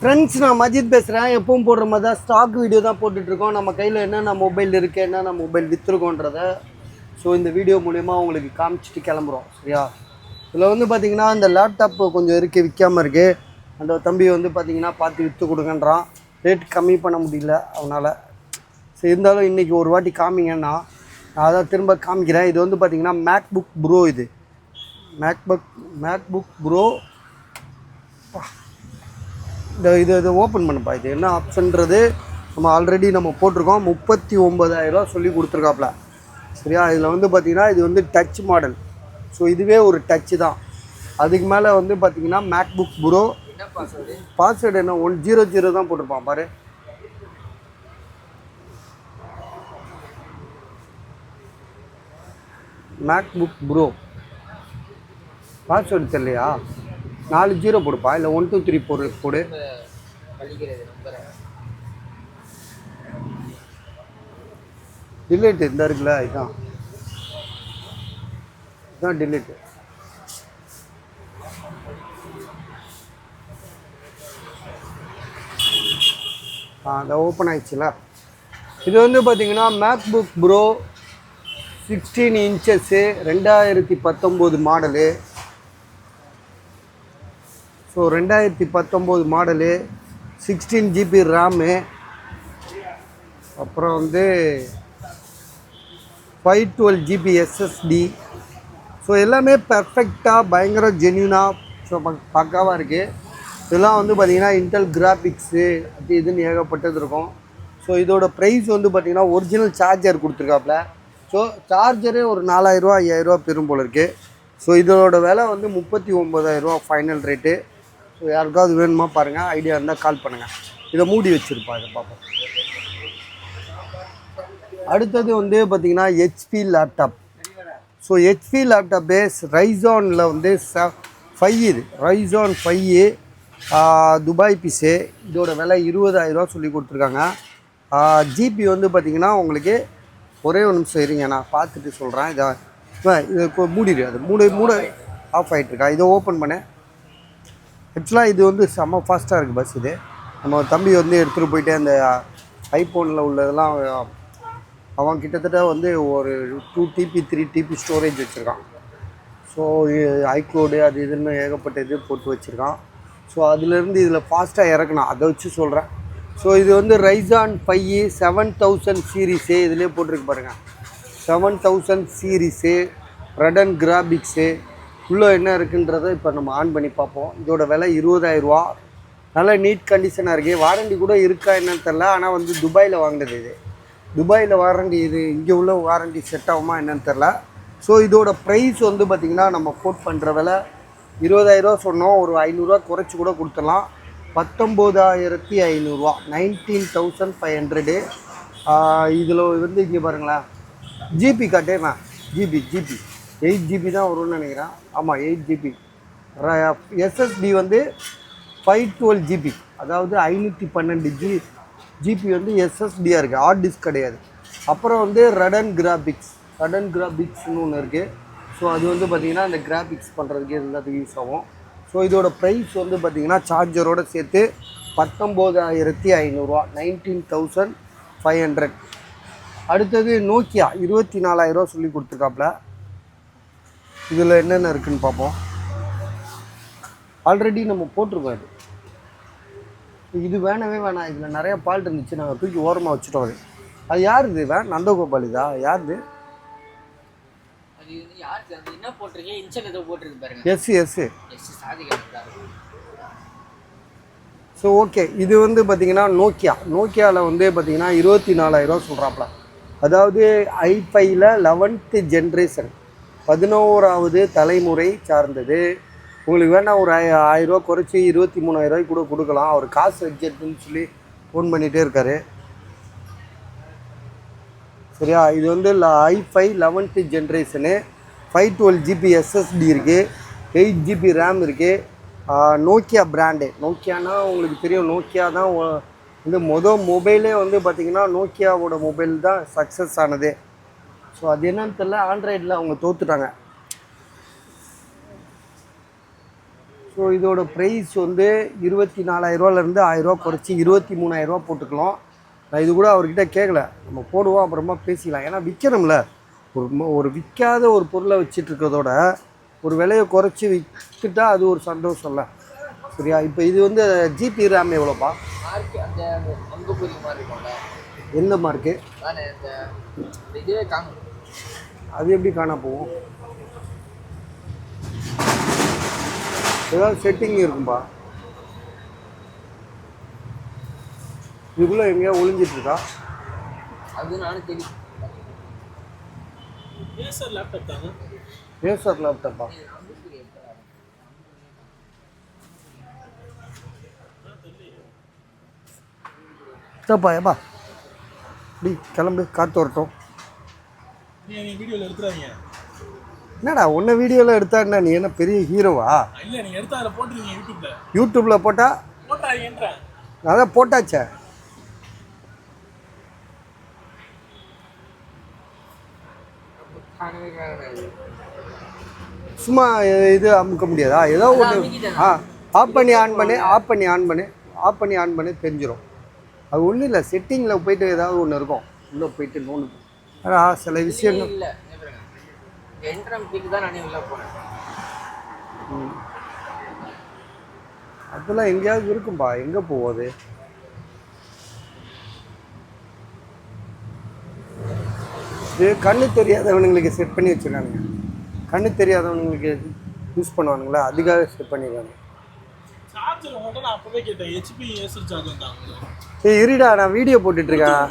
Friends, நான் மஜித் பேசுகிறேன். எப்பவும் போடுற மாதிரி தான் ஸ்டாக் வீடியோ தான் போட்டுட்ருக்கோம். நம்ம கையில் என்னென்ன மொபைல் இருக்குது, என்னென்ன மொபைல் விற்றுருக்கோன்றத இந்த வீடியோ மூலயமா உங்களுக்கு காமிச்சிட்டு கிளம்புறோம். சரியா? இதில் வந்து பார்த்திங்கன்னா இந்த லேப்டாப்பு கொஞ்சம் இருக்குது, விற்காமல் இருக்குது. அந்த தம்பி வந்து பார்த்திங்கன்னா பார்த்து விற்று கொடுங்கன்றான். ரேட் கம்மி பண்ண முடியல அவனால். சரி, இருந்தாலும் இன்றைக்கி ஒரு வாட்டி காமிங்கன்னா நான் அதான் திரும்ப காமிக்கிறேன். இது வந்து பார்த்திங்கன்னா மேக்புக் ப்ரோ. இது மேக்புக் ப்ரோ. இதை ஓப்பன் பண்ணப்பா. இது என்ன ஆப்ஷன்றது நம்ம ஆல்ரெடி போட்டிருக்கோம். 39,000 சொல்லி கொடுத்துருக்காப்புல. சரியா? இதில் வந்து பார்த்திங்கன்னா இது வந்து டச் மாடல். இதுவே ஒரு டச்சு தான். அதுக்கு மேலே வந்து பார்த்திங்கன்னா மேக்புக் ப்ரோ. பாஸ்வேர்டு என்ன 100 தான் போட்டிருப்பான் பாரு. மேக்புக் ப்ரோ பாஸ்வேர்டு தெரியலையா? 4 0 போடுப்பா, இல்லை 1 2 3 4 போடு. டிலேட்டு இந்த இருக்குல்ல, இதுதான் டிலேட்டு. அதை ஓப்பன் ஆயிடுச்சுல. இது வந்து பார்த்தீங்கன்னா MacBook bro 16 inches 2019 model. 2019 model, 16 GB RAM, அப்புறம் வந்து 512 GB SSD. எல்லாமே பர்ஃபெக்டாக பயங்கர ஜென்யூனாக பக்காவாக இருக்குது. இதெல்லாம் வந்து பார்த்திங்கன்னா இன்டெல் கிராஃபிக்ஸு அது இதுன்னு ஏகப்பட்டது இருக்கும். இதோட ப்ரைஸ் வந்து பார்த்திங்கன்னா ஒரிஜினல் சார்ஜர் கொடுத்துருக்காப்புல. சார்ஜரே ஒரு 4,000 ரூபா 5,000 ரூபா பெரும் போல் இருக்குது. இதோட விலை வந்து 39,000 ரூபா ஃபைனல் ரேட்டு. யாருக்காவது வேணுமா பாருங்கள், ஐடியா இருந்தால் கால் பண்ணுங்கள். இதை மூடி வச்சுருப்பா, இதை பார்ப்போம். அடுத்தது வந்து பார்த்திங்கன்னா HP laptop. HP laptop base ரைசானில் வந்து 5 இது ரைசான் 5 துபாய் பீஸு. இதோட விலை 20,000 ரூபா சொல்லி கொடுத்துருக்காங்க. ஜிபி வந்து பார்த்திங்கன்னா உங்களுக்கு ஒரே ஒரு நிமிஷம் இருங்க, நான் பார்த்துட்டு சொல்கிறேன். இதை மூடிடு. அது மூட ஆஃப் ஆகிட்டுருக்கா. இதை ஓப்பன் பண்ணேன். ஆக்சுவலாக இது வந்து செம்ம ஃபாஸ்ட்டாக இருக்குது பஸ். இது நம்ம தம்பி வந்து எடுத்துகிட்டு போயிட்டு அந்த ஐஃபோனில் உள்ளதெல்லாம் அவன் கிட்டத்தட்ட வந்து ஒரு 2 TB 3 TB ஸ்டோரேஜ் வச்சுருக்கான். ஐக்ளோடு அது இதுன்னு ஏகப்பட்ட இது போட்டு வச்சுருக்கான். அதுலேருந்து இதில் ஃபாஸ்ட்டாக இறக்கணும், அதை வச்சு சொல்கிறேன். இது வந்து ரைசான் 5 7000 சீரீஸு. இதிலே போட்டிருக்கு பாருங்கள், 7000 சீரீஸு, ரெடன் கிராபிக்ஸு. உள்ளே என்ன இருக்குன்றதை இப்போ நம்ம ஆன் பண்ணி பார்ப்போம். இதோட விலை 20,000 ரூபா. நல்லா நீட் கண்டிஷனாக இருக்குது. வாரண்டி கூட இருக்கா என்னன்னு தெரில. ஆனால் வந்து துபாயில் வாங்கினது. இது துபாயில் வாரண்டி. இது இங்கே உள்ள வாரண்டி செட் ஆகுமா என்னன்னு தெரில. இதோட ப்ரைஸ் வந்து பார்த்திங்கன்னா நம்ம கோட் பண்ணுற விலை 20,000 ரூபா சொன்னோம். ஒரு 500 ரூபா குறைச்சி கூட கொடுத்துடலாம். 19,500 ரூபா, 19,500. இதில் வந்து இங்கே பாருங்களேன், ஜிபி காட்டேன். ஜிபி 8 GB தான் வரும்னு நினைக்கிறேன். ஆமாம், 8 GB. எஸ்எஸ்டி வந்து 512 GB, அதாவது 512 GB வந்து எஸ்எஸ்டியாக இருக்குது, ஹார்ட் டிஸ்க் கிடையாது. அப்புறம் வந்து ரெடன் கிராபிக்ஸ்னு ஒன்று இருக்குது. அது வந்து பார்த்திங்கன்னா அந்த கிராபிக்ஸ் பண்ணுறதுக்கு எல்லாத்துக்கும் யூஸ் ஆகும். இதோட ப்ரைஸ் வந்து பார்த்திங்கன்னா சார்ஜரோடு சேர்த்து 19,500 ரூபா, 19,500. அடுத்தது நோக்கியா 24,000 ரூபா சொல்லி கொடுத்துருக்காப்புல. இதில் என்னென்ன இருக்குதுன்னு பார்ப்போம். ஆல்ரெடி நம்ம போட்டிருக்கோம். இது வேணவே வேணாம். இதில் நிறைய ஃபால்ட் இருந்துச்சு, நாங்கள் தூக்கி ஓரமாக வச்சுட்டோம். அது யார் இது? நந்தகோபால் இதா? யார் இது? எஸ். ஓகே. இது வந்து பார்த்திங்கன்னா நோக்கியாவில் வந்து பார்த்திங்கன்னா 24,000 ரூபா சொல்கிறாப்புல. அதாவது i5ல் 11th ஜென்ரேஷன், 11வது தலைமுறை சார்ந்தது. உங்களுக்கு வேணால் ஒரு 1,000 ரூபா குறைச்சி 23,000 ரூபாய்க்கு கூட கொடுக்கலாம். அவர் காசு எக்ஜெக்ட்னு சொல்லி ஃபோன் பண்ணிகிட்டே இருக்கார். சரியா? இது வந்து i5 11th generation, 512 GB SSD இருக்குது, 8 GB ரேம் இருக்குது. Nokia brand. நோக்கியானா உங்களுக்கு தெரியும், நோக்கியா தான் வந்து மொபைலே வந்து பார்த்திங்கன்னா நோக்கியாவோட மொபைல் தான் சக்ஸஸ் ஆனது. அது என்னன்னு தெரியல, ஆண்ட்ராய்டில் அவங்க தோற்றுட்டாங்க. ஸோ இதோட ப்ரைஸ் வந்து 24,000 1000 குறைச்சி 23,000 போட்டுக்கலாம். நான் இது கூட அவர்கிட்ட கேட்கல, நம்ம போடுவோம் அப்புறமா பேசிக்கலாம். ஏன்னா விற்கணும்ல, ஒரு விற்காத ஒரு பொருளை வச்சுட்டு இருக்கிறதோட ஒரு விலையை குறைச்சி விற்றுட்டா அது ஒரு சந்தோஷம்ல. சரியா? இப்போ இது வந்து ஜிபி ரேம் எவ்வளோப்பா? எந்த மார்க்கு? அது எப்படி காண போகும்? ஏதாவது செட்டிங் இருக்கும்பா, இதுக்குள்ளே எங்கேயா ஒளிஞ்சிட்ருக்கா? அது நானும் தெரியும். ஏசர் லேப்டாப்பா? ஏப்பா ஏப்பா டி கிளம்பு, காற்று வரட்டும். வீடியோவில் எடுத்துறாங்க. என்னடா உன்னை வீடியோவில் எடுத்தா என்ன, நீ என்ன பெரிய ஹீரோவா? இல்லை, நீங்கள் எடுத்து அதில் போட்டுருவீங்க யூடியூப்பில் போட்டால் அதான் போட்டாச்சே. சும்மா இது அமுக்க முடியாதா? ஏதோ ஒன்று ஆஃப் பண்ணி ஆன் பண்ணி தெரிஞ்சிடும். அது ஒன்றும் இல்லை, செட்டிங்கில் போயிட்டு ஏதாவது ஒன்று இருக்கும், உள்ளே போயிட்டு நோண்டு. ஆனால் சில விஷயங்கள் இல்லை, அதெல்லாம் எங்கேயாவது இருக்கும்பா, எங்கே போகுது? இது கண்ணு தெரியாதவனுங்களுக்கு செட் பண்ணி வச்சுருக்கானுங்க. கண்ணு தெரியாதவனுங்களுக்கு யூஸ் பண்ணுவானுங்களா, அதுக்காக செட் பண்ணிடுறாங்க. இருடா, நான் வீடியோ போட்டுட்ருக்கேன்.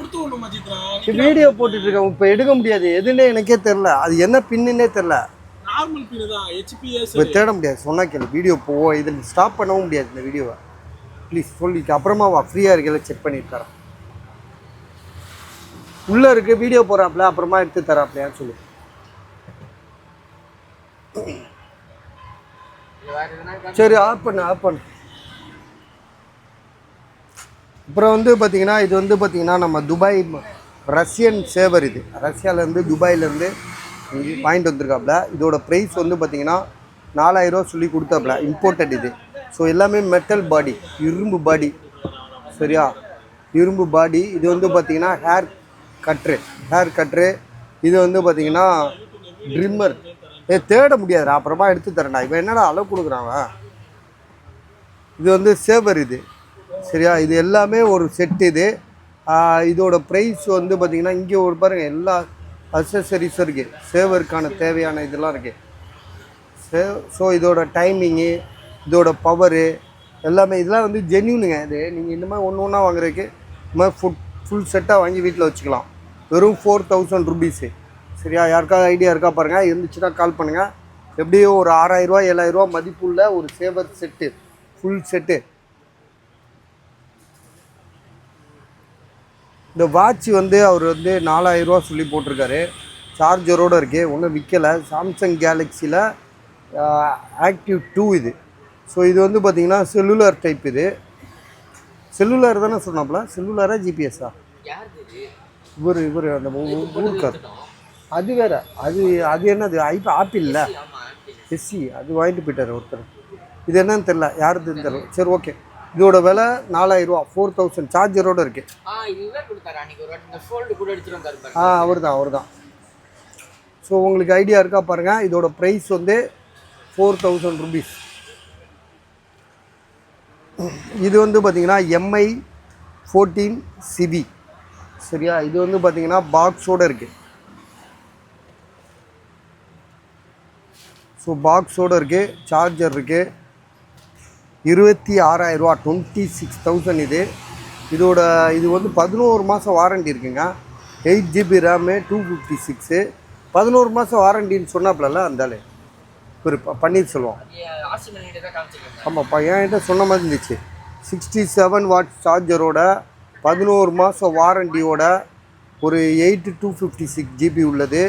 இப்போ எடுக்க முடியாது, எதுன்னே எனக்கே தெரில. அது என்ன பின்னுன்னே தெரில, இப்போ தேட முடியாது. சொன்னா கேளு, வீடியோ போவோம், இதில் ஸ்டாப் பண்ணவும் முடியாது இந்த வீடியோவை. ப்ளீஸ் சொல்லிட்டு அப்புறமா வா, ஃப்ரீயாக இருக்கல செக் பண்ணிட்டு தரேன். உள்ளே இருக்கு வீடியோ போகிறாப்புல, அப்புறமா எடுத்து தராப்லையான்னு சொல்லு. சரி, ஆஃப் பண்ணு. அப்புறம் வந்து பார்த்தீங்கன்னா, இது வந்து பார்த்தீங்கன்னா நம்ம துபாய் ரஷ்யன் சேவர். இது ரஷ்யாவிலேருந்து துபாயிலேருந்து வாங்கிட்டு வந்திருக்காப்புல. இதோட ப்ரைஸ் வந்து பார்த்தீங்கன்னா 4000 சொல்லி கொடுத்தாப்புல, இம்போர்ட்டட் இது. ஸோ எல்லாமே மெட்டல் பாடி, இரும்பு பாடி. சரியா? இரும்பு பாடி. இது வந்து பார்த்தீங்கன்னா ஹேர் கட்ரு. இது வந்து பார்த்தீங்கன்னா ட்ரிம்மர். தேட முடியாதுடா, அப்புறமா எடுத்து தரேன்டா. இவன் என்னடா அளவு கொடுக்குறாங்க. இது வந்து சேவர் இது. சரியா? இது எல்லாமே ஒரு செட். இதோட ப்ரைஸ் வந்து பார்த்திங்கன்னா இங்கே ஒரு பாருங்கள், எல்லா அக்சசரிஸும் இருக்குது. சேவருக்கான தேவையான இதெல்லாம் இருக்குது. ஸோ இதோட டைமிங்கு, இதோட பவரு எல்லாமே இதெல்லாம் வந்து ஜென்யூனுங்க. இது நீங்கள் இந்த மாதிரி ஒன்று ஒன்றா வாங்குறதுக்கு இந்த மாதிரி ஃபுல் செட்டாக வாங்கி வீட்டில் வச்சுக்கலாம். வெறும் 4000 rupees. சரியா? யாருக்காவது ஐடியா இருக்கா பாருங்கள், இருந்துச்சுன்னா கால் பண்ணுங்கள். எப்படியோ ஒரு 6000 7000 மதிப்புள்ள ஒரு சேவர் செட்டு, ஃபுல் செட்டு. இந்த வாட்ச் வந்து அவர் வந்து 4000 சொல்லி போட்டிருக்காரு. சார்ஜரோடு இருக்குது, ஒன்றும் விற்கலை. சாம்சங் கேலக்ஸியில் ஆக்டிவ் 2 இது. ஸோ இது வந்து பார்த்திங்கன்னா செல்லுலர் டைப். இது செல்லுலர் தானே சொன்னாப்புல? செல்லுலரா ஜிபிஎஸ்ஸா? இவர் அந்த ஊருக்கார். அது வேறு. அது என்னது? Apple SC. அது வாங்கிட்டு போயிட்டார் ஒருத்தர். இது என்னன்னு தெரில, யாருதுன்னு தெரில. சரி, ஓகே. இதோட விலை 4000, 4000. சார்ஜரோடு இருக்குது. அவர் தான். ஸோ உங்களுக்கு ஐடியா இருக்கா பாருங்கள். இதோட ப்ரைஸ் வந்து 4000 rupees. இது வந்து பார்த்திங்கன்னா MI 14 CB. சரியா? இது வந்து பார்த்திங்கன்னா பாக்ஸோடு இருக்குது. ஸோ பாக்ஸோடு இருக்குது, சார்ஜர் இருக்குது. 26,000, 26,000 இது வந்து 11 மாதம் வாரண்டி இருக்குங்க. 8GB RAM, 256. 11 மாதம் வாரண்டின்னு சொன்னாப்புல அந்தாலே ஒரு பன்னீர்செல்வம். ஆமாப்பா, என்கிட்ட சொன்ன மாதிரி இருந்துச்சு. 67 வாட் சார்ஜரோட 11 மாதம் வாரண்டியோட ஒரு 8256GB உள்ளது.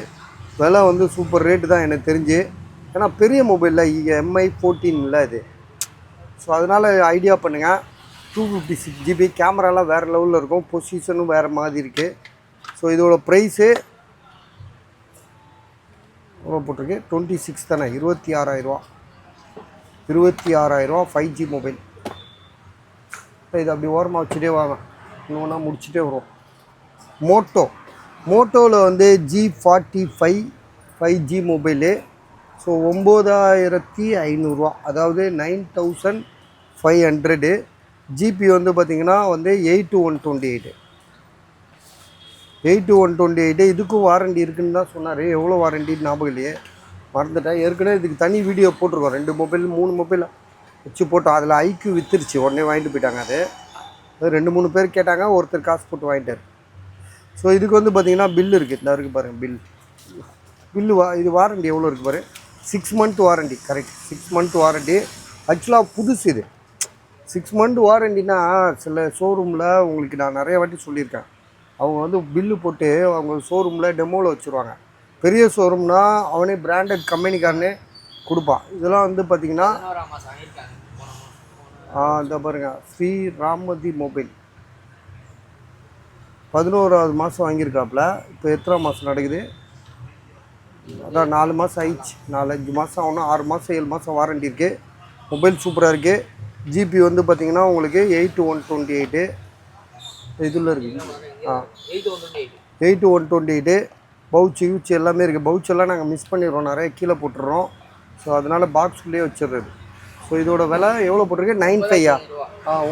விலை வந்து சூப்பர் ரேட்டு தான் எனக்கு தெரிஞ்சு. ஏன்னா பெரிய மொபைலில் MI 14 இல்லை இது. ஸோ அதனால் ஐடியா பண்ணுங்கள். 256GB, கேமராலாம் வேறு லெவலில் இருக்கும், பொசிஷனும் வேறு மாதிரி இருக்குது. ஸோ இதோட ப்ரைஸு எவ்வளோ போட்டிருக்கு? 26 தானே, 26,000. 26,000 5G மொபைல். இது அப்படி ஓரமாக வச்சுட்டே வாங்க, இன்னொன்னா முடிச்சுட்டே வரும். மோட்டோவில் வந்து G45 5G மொபைலு. ஸோ 9,500, அதாவது 9,500. ஜிபி வந்து பார்த்திங்கன்னா வந்து 8/128. 8/128. இதுக்கும் வாரண்டி இருக்குன்னு தான் சொன்னார். எவ்வளோ வாரண்டின்னு ஞாபகம் இல்லையே, மறந்துட்டேன். ஏற்கனவே இதுக்கு தனி வீடியோ போட்டிருக்கோம். 2 மொபைல் 3 மொபைல் வச்சு போட்டோம். அதில் ஐக்யூ வித்துருச்சு, உடனே வாங்கிட்டு போயிட்டாங்க. அது 2-3 பேர் கேட்டாங்க, ஒருத்தர் காசு போட்டு வாங்கிட்டார். ஸோ இதுக்கு வந்து பார்த்திங்கன்னா பில் இருக்குது, இந்த இருக்குது பாருங்கள் பில்லு. இது வாரண்டி எவ்வளோ இருக்குது பாரு, 6 month warranty. Correct, 6 month warranty. ஆக்சுவலாக புதுசு இது. 6 மந்த் வாரண்டினா சில ஷோரூமில் உங்களுக்கு நான் நிறைய வாட்டி சொல்லியிருக்கேன், அவங்க வந்து பில்லு போட்டு அவங்க ஷோரூமில் டெமோவில் வச்சுருவாங்க. பெரிய ஷோரூம்னா அவனே பிராண்டட் கம்பெனிக்காரனே கொடுப்பான். இதெல்லாம் வந்து பார்த்திங்கன்னா இந்த பாருங்கள், ஸ்ரீ ராமதி மொபைல் 11வது மாதம் வாங்கியிருக்காப்புல. இப்போ எத்தனை மாதம் நடக்குது, அதான் 4 மாதம் ஆயிடுச்சு. 4-5 மாதம் ஆகணும். 6 மாதம் 7 மாதம் வாரண்டி இருக்குது. மொபைல் சூப்பராக இருக்குது. ஜிபி வந்து பார்த்திங்கன்னா உங்களுக்கு 8/128 இதில் இருக்குது. 8/128. பவுச்சு எல்லாமே இருக்குது. பவுச்செல்லாம் நாங்கள் மிஸ் பண்ணிடுறோம், நிறைய கீழே போட்டுடுறோம். ஸோ அதனால் பாக்ஸ்குள்ளேயே வச்சிடுறது. ஸோ இதோட விலை எவ்வளோ போட்டிருக்கு, 9,500.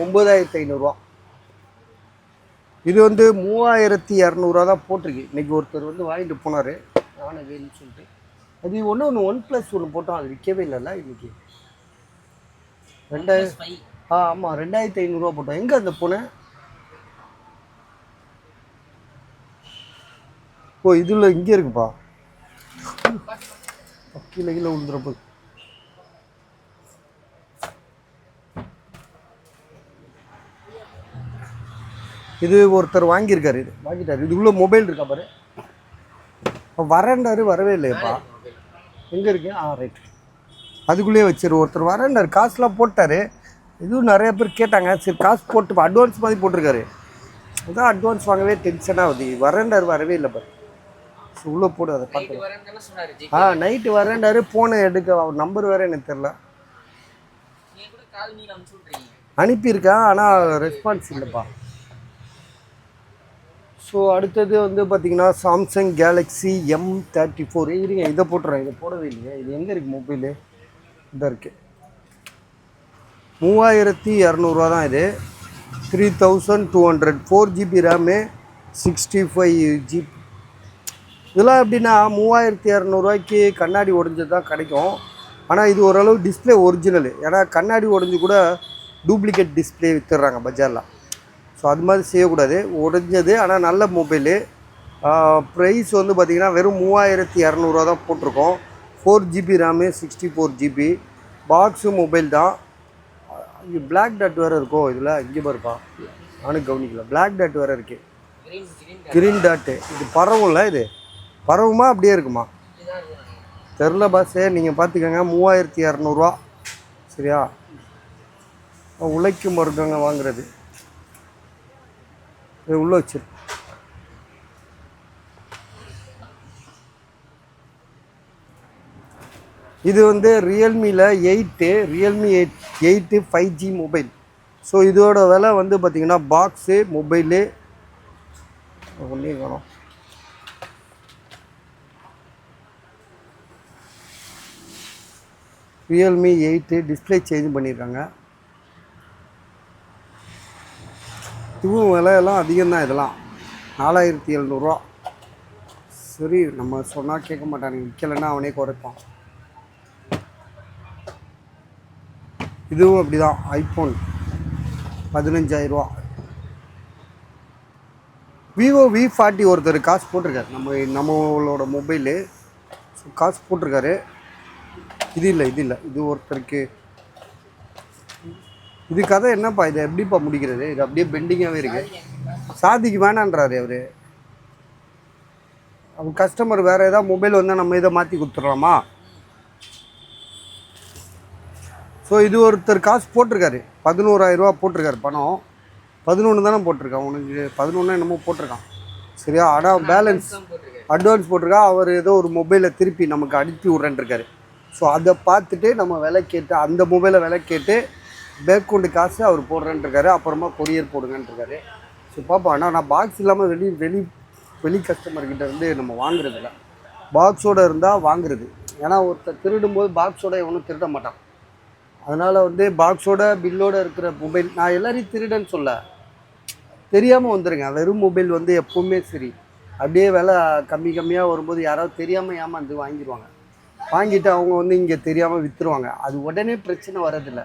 9,500. இது வந்து 3,200 தான் போட்டிருக்கு. இன்றைக்கி ஒருத்தர் வந்து வாங்கிட்டு போனார், நானும் வேணும்னு சொல்லிட்டு. அது ஒன்று 1+1 போட்டோம், அது விற்கவே இல்லைல்ல இன்றைக்கி. 2000. ஆமாம், 2,500 போட்டோம். எங்கே அந்த பூனை? ஓ, இதில் இங்கே இருக்குப்பா. கீழே விழுந்துறப்போ. இது ஒருத்தர் வாங்கியிருக்காரு, இது வாங்கிட்டார். இதுக்குள்ளே மொபைல் இருக்கா பாரு. வரேன்டாரு, வரவே இல்லையப்பா. எங்கே இருக்கு? ரைட், அதுக்குள்ளேயே வச்சிரு. ஒருத்தர் வரேன்டார், காசுலாம் போட்டார். இதுவும் நிறைய பேர் கேட்டாங்க. சரி காசு போட்டு அட்வான்ஸ் மாதிரி போட்டிருக்காரு. அதான் அட்வான்ஸ் வாங்கவே டென்ஷனாக ஆகுது. வரேன்டார், வரவே இல்லை பாரு. உள்ளே போடு, அதை பார்த்து. நைட்டு வரேன்டாரு, ஃபோனை எடுக்க அவர் நம்பர் வேறு எனக்கு தெரில. அனுப்பியிருக்கேன், ஆனால் ரெஸ்பான்ஸ் இல்லைப்பா. ஸோ அடுத்தது வந்து பார்த்திங்கன்னா சாம்சங் கேலக்ஸி M34. இருங்க, இதை போட்டுறேன். இதை போடவே இல்லையே. இது எங்கே இருக்குது மொபைலு? இதாக இருக்குது. 3,200 தான் இது. 3,200. 4GB RAM, 65GB. இதெல்லாம் எப்படின்னா 3,200 கண்ணாடி உடஞ்சது தான் கிடைக்கும். ஆனால் இது ஓரளவு டிஸ்பிளே ஒரிஜினலு. ஏன்னா கண்ணாடி உடஞ்சி கூட டூப்ளிகேட் டிஸ்பிளே விற்றுறாங்க பஜாரில். ஸோ அது மாதிரி செய்யக்கூடாது. உடஞ்சது ஆனால் நல்ல மொபைலு. ப்ரைஸ் வந்து பார்த்திங்கன்னா வெறும் 3,200 தான் போட்டிருக்கோம். 4GB RAM, 64GB. Box mobile தான். இங்கே பிளாக் டாட் வேறு இருக்கும் இதில். இங்கே பாருப்பா, நானும் கவனிக்கல. பிளாக் டாட் வேறு இருக்குது, கிரீன் டாட்டு. இது பரவும்ல, இது பரவுமா அப்படியே இருக்குமா தெரில பாஸே. நீங்கள் பார்த்துக்கோங்க, 3,200. சரியா? உழைக்கும் மருந்தங்க வாங்குறது. இது உள்ளே வச்சிரு. இது வந்து ரியல்மியில் 8, ரியல்மி 8 5G மொபைல். ஸோ இதோட விலை வந்து பார்த்திங்கன்னா பாக்ஸு மொபைலு ஒன்றே காணும். ரியல்மி 8 டிஸ்பிளே சேஞ்ச் பண்ணியிருக்காங்க. இதுவும் விலையெல்லாம் அதிகம்தான். இதெல்லாம் 4,700. சரி, நம்ம சொன்னால் கேட்க மாட்டானுங்க, விற்கலைன்னா அவனே குறைப்பான். இதுவும் அப்படி தான். ஐஃபோன் 15,000. விவோ V40 ஒருத்தர் காசு போட்டிருக்காரு. நம்மளோட மொபைலு காசு போட்டிருக்காரு. இது இல்லை, இது ஒருத்தருக்கு. இது கதை என்னப்பா? இதை எப்படிப்பா முடிக்கிறது? இது அப்படியே பெண்டிங்காகவே இருக்கு. சாதிக்கு வேணான்றாரு அவர். அவர் கஸ்டமர் வேறு ஏதாவது மொபைல் வந்தால் நம்ம இதை மாற்றி கொடுத்துட்லாமா? ஸோ இது ஒருத்தர் காசு போட்டிருக்காரு. 11,000 போட்டிருக்காரு. பணம் 11 தானே போட்டிருக்கான். உனக்கு 11 என்னமோ போட்டிருக்கான். சரியா? ஆனால் பேலன்ஸ் அட்வான்ஸ் போட்டிருக்கா. அவர் ஏதோ ஒரு மொபைலை திருப்பி நமக்கு அனுப்பி விட்றேன்ருக்காரு. ஸோ அதை பார்த்துட்டு நம்ம விலை கேட்டு அந்த மொபைலை விலை கேட்டு பேக்கவுண்டு காசு அவர் போடுறேன்ருக்காரு, அப்புறமா கொரியர் போடுங்கன்ட்ருக்காரு. ஸோ பார்ப்போம். ஆனால் நான் பாக்ஸ் இல்லாமல் வெளி கஸ்டமர்கிட்ட இருந்து நம்ம வாங்குறதில்ல, பாக்ஸோடு இருந்தால் வாங்குறது. ஏன்னா ஒருத்தர் திருடும்போது பாக்ஸோடு எவனும் திருட மாட்டான். அதனால் வந்து பாக்ஸோட பில்லோடு இருக்கிற மொபைல், நான் எல்லோரையும் திருடன்னு சொல்ல, தெரியாமல் வந்துடுங்க. வெறும் மொபைல் வந்து எப்போவுமே சரி அப்படியே விலை கம்மியாக வரும்போது யாராவது தெரியாமல் ஏமாந்து வாங்கிடுவாங்க. வாங்கிட்டு அவங்க வந்து இங்கே தெரியாமல் விற்றுருவாங்க. அது உடனே பிரச்சனை வரதில்லை.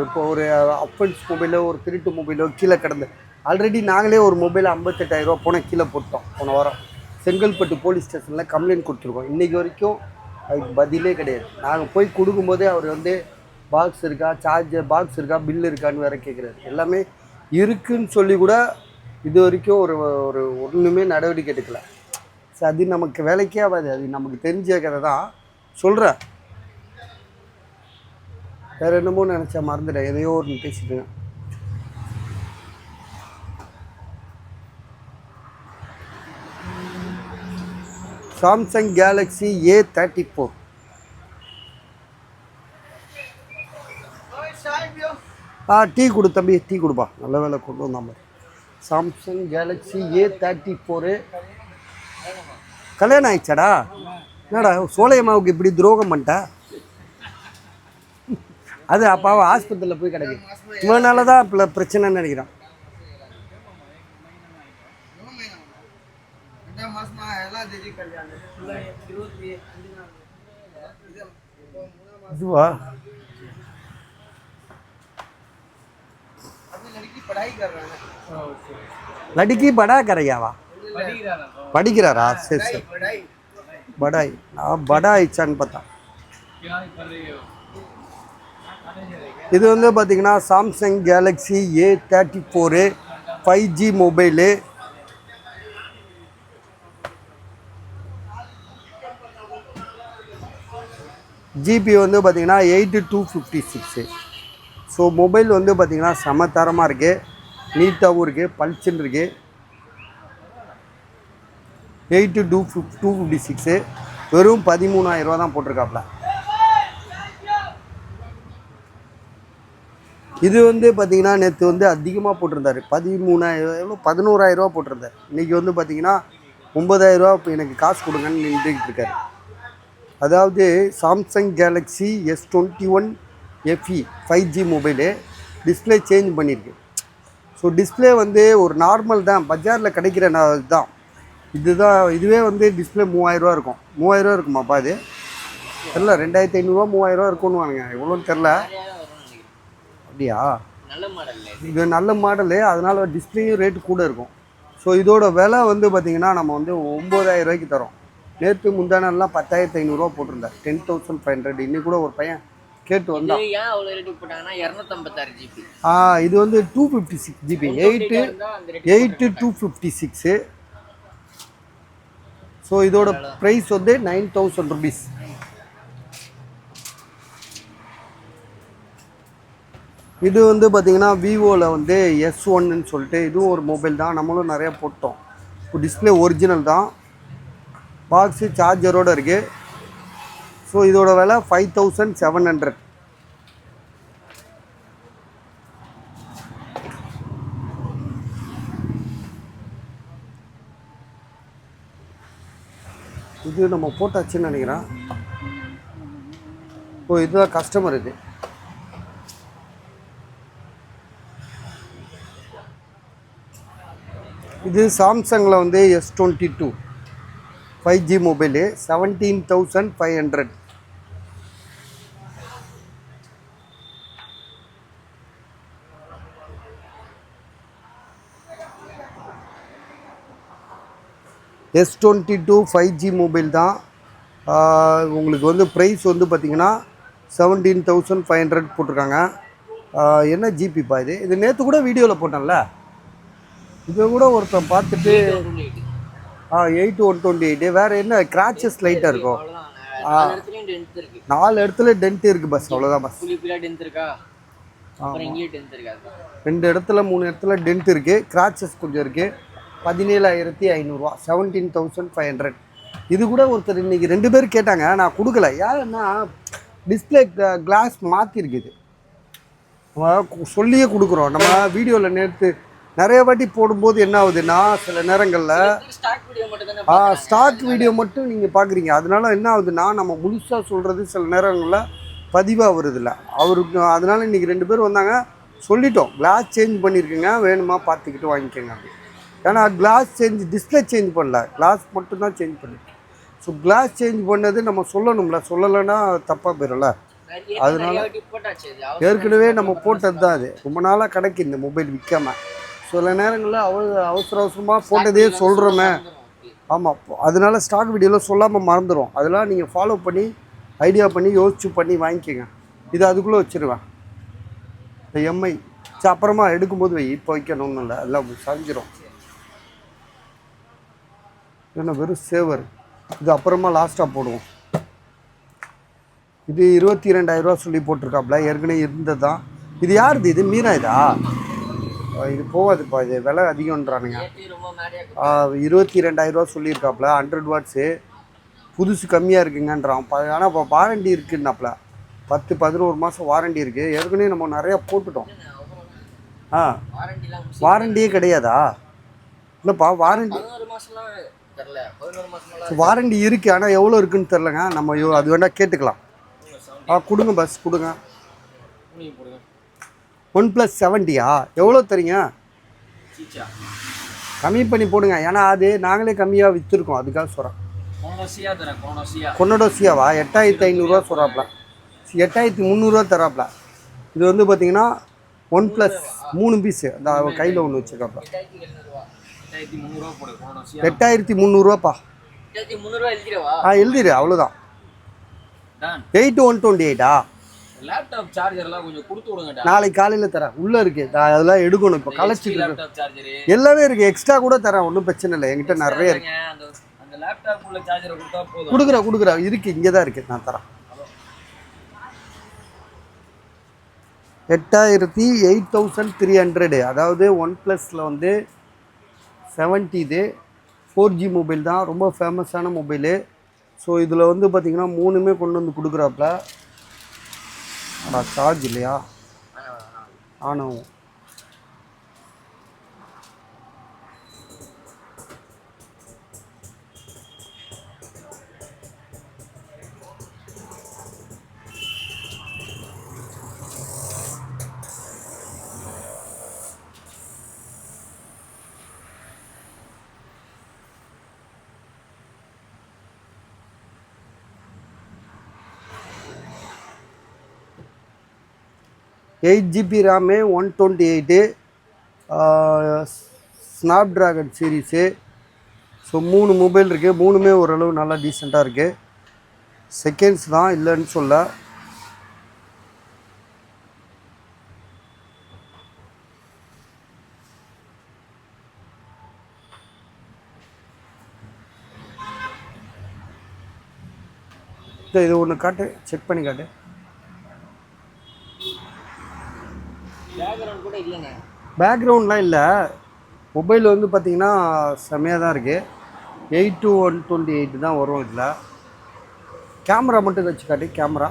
இப்போ ஒரு அப்பன்ஸ் மொபைலோ ஒரு திருட்டு மொபைலோ கீழே கிடந்து, ஆல்ரெடி நாங்களே ஒரு மொபைல் 58,000 போனால் கீழே போட்டோம். போன வாரம் செங்கல்பட்டு போலீஸ் ஸ்டேஷனில் கம்ப்ளைண்ட் கொடுத்துருக்கோம். இன்றைக்கி வரைக்கும் அதுக்கு பதிலே கிடையாது. நாங்கள் போய் கொடுக்கும்போதே அவர் வந்து பாக்ஸ் இருக்கா, சார்ஜர் பாக்ஸ் இருக்கா, பில் இருக்கான்னு வேறு கேட்குறாரு. எல்லாமே இருக்குதுன்னு சொல்லி கூட இது வரைக்கும் ஒரு ஒன்றுமே நடவடிக்கை எடுக்கலை. ஸோ அது நமக்கு வேலைக்கே ஆகாது. அது நமக்கு தெரிஞ்ச கதை தான் சொல்கிறேன். வேறு என்னமோ நினச்சா மறந்துட்டேன், எதையோ ஒன்று பேசிட்டுங்க. Samsung Galaxy A34. டீ கொடு தம்பி, டீ கொடுப்பா, நல்ல வேலை கொண்டு வந்தாம. சாம்சங் கேலக்ஸி A34 கல்யாணம் ஆயிடுச்சாடா? என்னடா சோலையம்மாவுக்கு இப்படி துரோகம் பண்ணிட்டா? அது அப்பாவை ஆஸ்பத்திரியில் போய் கிடக்கு. இவனால தான் இப்போ பிரச்சனைன்னு நினைக்கிறான். இதுவா लड़की बड़ा करेगा படிக்கிறாரா? சரி சரி, படாய். நான் படா ஆயிடுச்சான்னு பார்த்தா. இது வந்து பார்த்தீங்கன்னா Samsung Galaxy A34 5G mobile. GB வந்து பார்த்தீங்கன்னா 8256. ஸோ மொபைல் வந்து பார்த்திங்கன்னா செம தரமாக இருக்குது, நீட்டாகவும் இருக்குது, பளிச்சுன்னு இருக்குது. 8256 வெறும் 13,000 தான் போட்டிருக்காப்புல. இது வந்து பார்த்திங்கன்னா நேற்று வந்து அதிகமாக போட்டிருந்தார், 13,000 11,000 போட்டிருந்தார். இன்றைக்கி வந்து பார்த்திங்கன்னா 9,000 இப்போ எனக்கு காசு கொடுங்கன்னு நின்றுக்கிட்டு இருக்காரு. அதாவது Samsung Galaxy S21 FE 5G mobile display change பண்ணியிருக்கு. ஸோ டிஸ்பிளே வந்து ஒரு நார்மல் தான், பஜாரில் கிடைக்கிற இதுதான். இதுவே வந்து டிஸ்பிளே 3,000 இருக்கும். 3,000 இருக்குமாப்பா? இது தெரில, 2,500 3,000 இருக்கும்னு வாங்க, எவ்வளோன்னு தெரில. அப்படியா? இது நல்ல மாடலு, அதனால் டிஸ்பிளேயும் ரேட்டு கூட இருக்கும். ஸோ இதோட விலை வந்து பார்த்திங்கன்னா நம்ம வந்து 9,000 தரோம். நேற்று முந்தானெல்லாம் 10,500 போட்டிருந்தார், 10,500. இன்னைக்கு கூட ஒரு பையன் கேட்டு வந்தான். இது வந்து 256 GB 8256. ஸோ இதோட ப்ரைஸ் வந்து 9,000 rupees. இது வந்து பார்த்திங்கன்னா விவோவில் வந்து S1ன்னு சொல்லிட்டு இதுவும் ஒரு மொபைல் தான், நம்மளும் நிறையா போட்டோம். இப்போ டிஸ்பிளே ஒரிஜினல் தான், பாக்ஸு சார்ஜரோடு இருக்குது. ஸோ இதோட விலை 5,700. இது நம்ம போட்டாச்சுன்னு நினைக்கிறேன். ஓ, இதுதான் கஸ்டமர். இது சாம்சங்கில் வந்து S22 5G mobile 17,500. S22 5G mobile தான். உங்களுக்கு வந்து ப்ரைஸ் வந்து பார்த்திங்கன்னா 17,500 போட்டிருக்காங்க. என்ன ஜிபிப்பா இது? இது நேற்று கூட வீடியோவில் போட்டேன்ல, இது கூட ஒருத்தன் பார்த்துட்டு 8128. வேறு என்ன கிராச்சஸ் லைட்டாக இருக்கும்? 4 இடத்துல டென்ட் இருக்குது பஸ், அவ்வளோதான் பஸ். 2 இடத்துல 3 இடத்துல டென்ட் இருக்குது, கிராச்சஸ் கொஞ்சம் இருக்குது. 17,500, 17,500. இது கூட ஒருத்தர் இன்றைக்கி 2 பேர் கேட்டாங்க, நான் கொடுக்கல. யாருன்னா டிஸ்பிளே கிளாஸ் மாற்றிருக்குது. நம்ம சொல்லியே கொடுக்குறோம். நம்ம வீடியோவில் நேற்று நிறைய வாட்டி போடும்போது என்ன ஆகுதுன்னா, சில நேரங்களில் ஸ்டாக் வீடியோ மட்டும் நீங்கள் பார்க்குறீங்க. அதனால என்ன ஆகுதுன்னா, நம்ம முழுசாக சொல்கிறது சில நேரங்களில் பதிவாக வருதில்ல அவருக்கு. அதனால் இன்றைக்கி 2 பேர் வந்தாங்க, சொல்லிட்டோம் கிளாஸ் சேஞ்ச் பண்ணியிருக்குங்க, வேணுமா பார்த்துக்கிட்டு வாங்கிக்கோங்க அப்படி. ஏன்னா கிளாஸ் டிஸ்பிளே சேஞ்ச் பண்ணல, கிளாஸ் மட்டும்தான் சேஞ்ச் பண்ணிருக்கேன். ஸோ கிளாஸ் சேஞ்ச் பண்ணது நம்ம சொல்லணும்ல, சொல்லலைன்னா தப்பாக போயிடும்ல. அதனால ஏற்கனவே நம்ம போட்டது தான் அது. ரொம்ப நாளாக கிடைக்கு இந்த மொபைல் விற்காம. சில நேரங்களில் அவசர அவசரமாக போட்டதே சொல்கிறோமே. ஆமாம், அதனால ஸ்டாக் வீடியோவில் சொல்லாமல் மறந்துடும். அதெல்லாம் நீங்கள் ஃபாலோ பண்ணி ஐடியா பண்ணி யோசிச்சு பண்ணி வாங்கிக்கோங்க. இது அதுக்குள்ளே வச்சுருவேன் இந்த எம்ஐ. சரி, அப்புறமா எடுக்கும்போது வை, இப்போ வைக்கணும்னு இல்லை, எல்லாம் சரிஞ்சிடும். ஏன்னா வெறும் சேவர் இது அப்புறமா லாஸ்ட்டாக போடுவோம். இது 22,000 சொல்லி போட்டிருக்காப்புல, ஏற்கனவே இருந்தது தான். இது யாருது? இது மீனா இதா? இது போகாதுப்பா, இது விலை அதிகம்ன்றானுங்க. 22,000 சொல்லியிருக்காப்புல. 100 வாட்ஸு புதுசு கம்மியாக இருக்குங்கன்றான். ஆனால் இப்போ வாரண்டி இருக்குன்னாப்புல, 10-11 மாதம் வாரண்டி இருக்குது. ஏற்கனவே நம்ம நிறையா போட்டுட்டோம். வாரண்டியே கிடையாதா? இல்லைப்பா, வாரண்டி இருக்குது, ஆனால் எவ்வளோ இருக்குன்னு தெரிலங்க. நம்ம அது வேணால் கேட்டுக்கலாம். கொடுங்க பஸ் கொடுங்க. OnePlus 70யா? எவ்வளோ தரீங்க? கம்மி பண்ணி போடுங்க. ஏன்னா அது நாங்களே கம்மியாக விற்றுருக்கோம், அதுக்காக சொல்கிறேன். கொன்னடோசியாவா? 8,500 சொல்கிறாப்புல, 8,300 தராப்புல. இது வந்து பார்த்தீங்கன்னா OnePlus 3 பீஸு. அந்த கையில் ஒன்று வச்சுருக்காப்புல. 8,300 எழுதிரு, அவ்வளோதான். 8,128 லேப்டாப் சார்ஜர்லாம் கொஞ்சம் கொடுத்து விடுங்க. நாளைக்கு காலையில் தரேன். உள்ளே இருக்குது, அதெல்லாம் எடுக்கணும். இப்போ கலைச்சிட்டு இருக்கு, எல்லாமே இருக்குது. எக்ஸ்ட்ரா கூட தரேன், ஒன்றும் பிரச்சனை இல்லை. என்கிட்ட நிறைய இருக்கு. அந்த லேப்டாப் உள்ள சார்ஜரை கொடுத்தா போதும். கொடுக்குறேன் இருக்குது, இங்கே தான் இருக்குது, நான் தரேன். 8,300. அதாவது OnePlusல வந்து 70 இது 4G மொபைல் தான், ரொம்ப ஃபேமஸான மொபைலு. ஸோ இதில் வந்து பார்த்திங்கன்னா 3மே கொண்டு வந்து கொடுக்குறாப்புல. சார்ஜ் இல்லையா? ஆனாவும் GB RAM 128 Snapdragon series. So 3 mobile இருக்குது, 3மே ஓரளவு நல்லா டீசெண்டாக இருக்குது. செகண்ட்ஸ் தான், இல்லைன்னு சொல்ல. இது ஒன்று காட்டு, செக் பண்ணி காட்டு. பேக்ரவுண்ட்லாம் இல்லை, மொபைல் வந்து பார்த்திங்கன்னா செம்மையாக தான் இருக்குது. 8,128 தான் வரும். இதில் கேமரா மட்டும் வச்சு காட்டு. கேமரா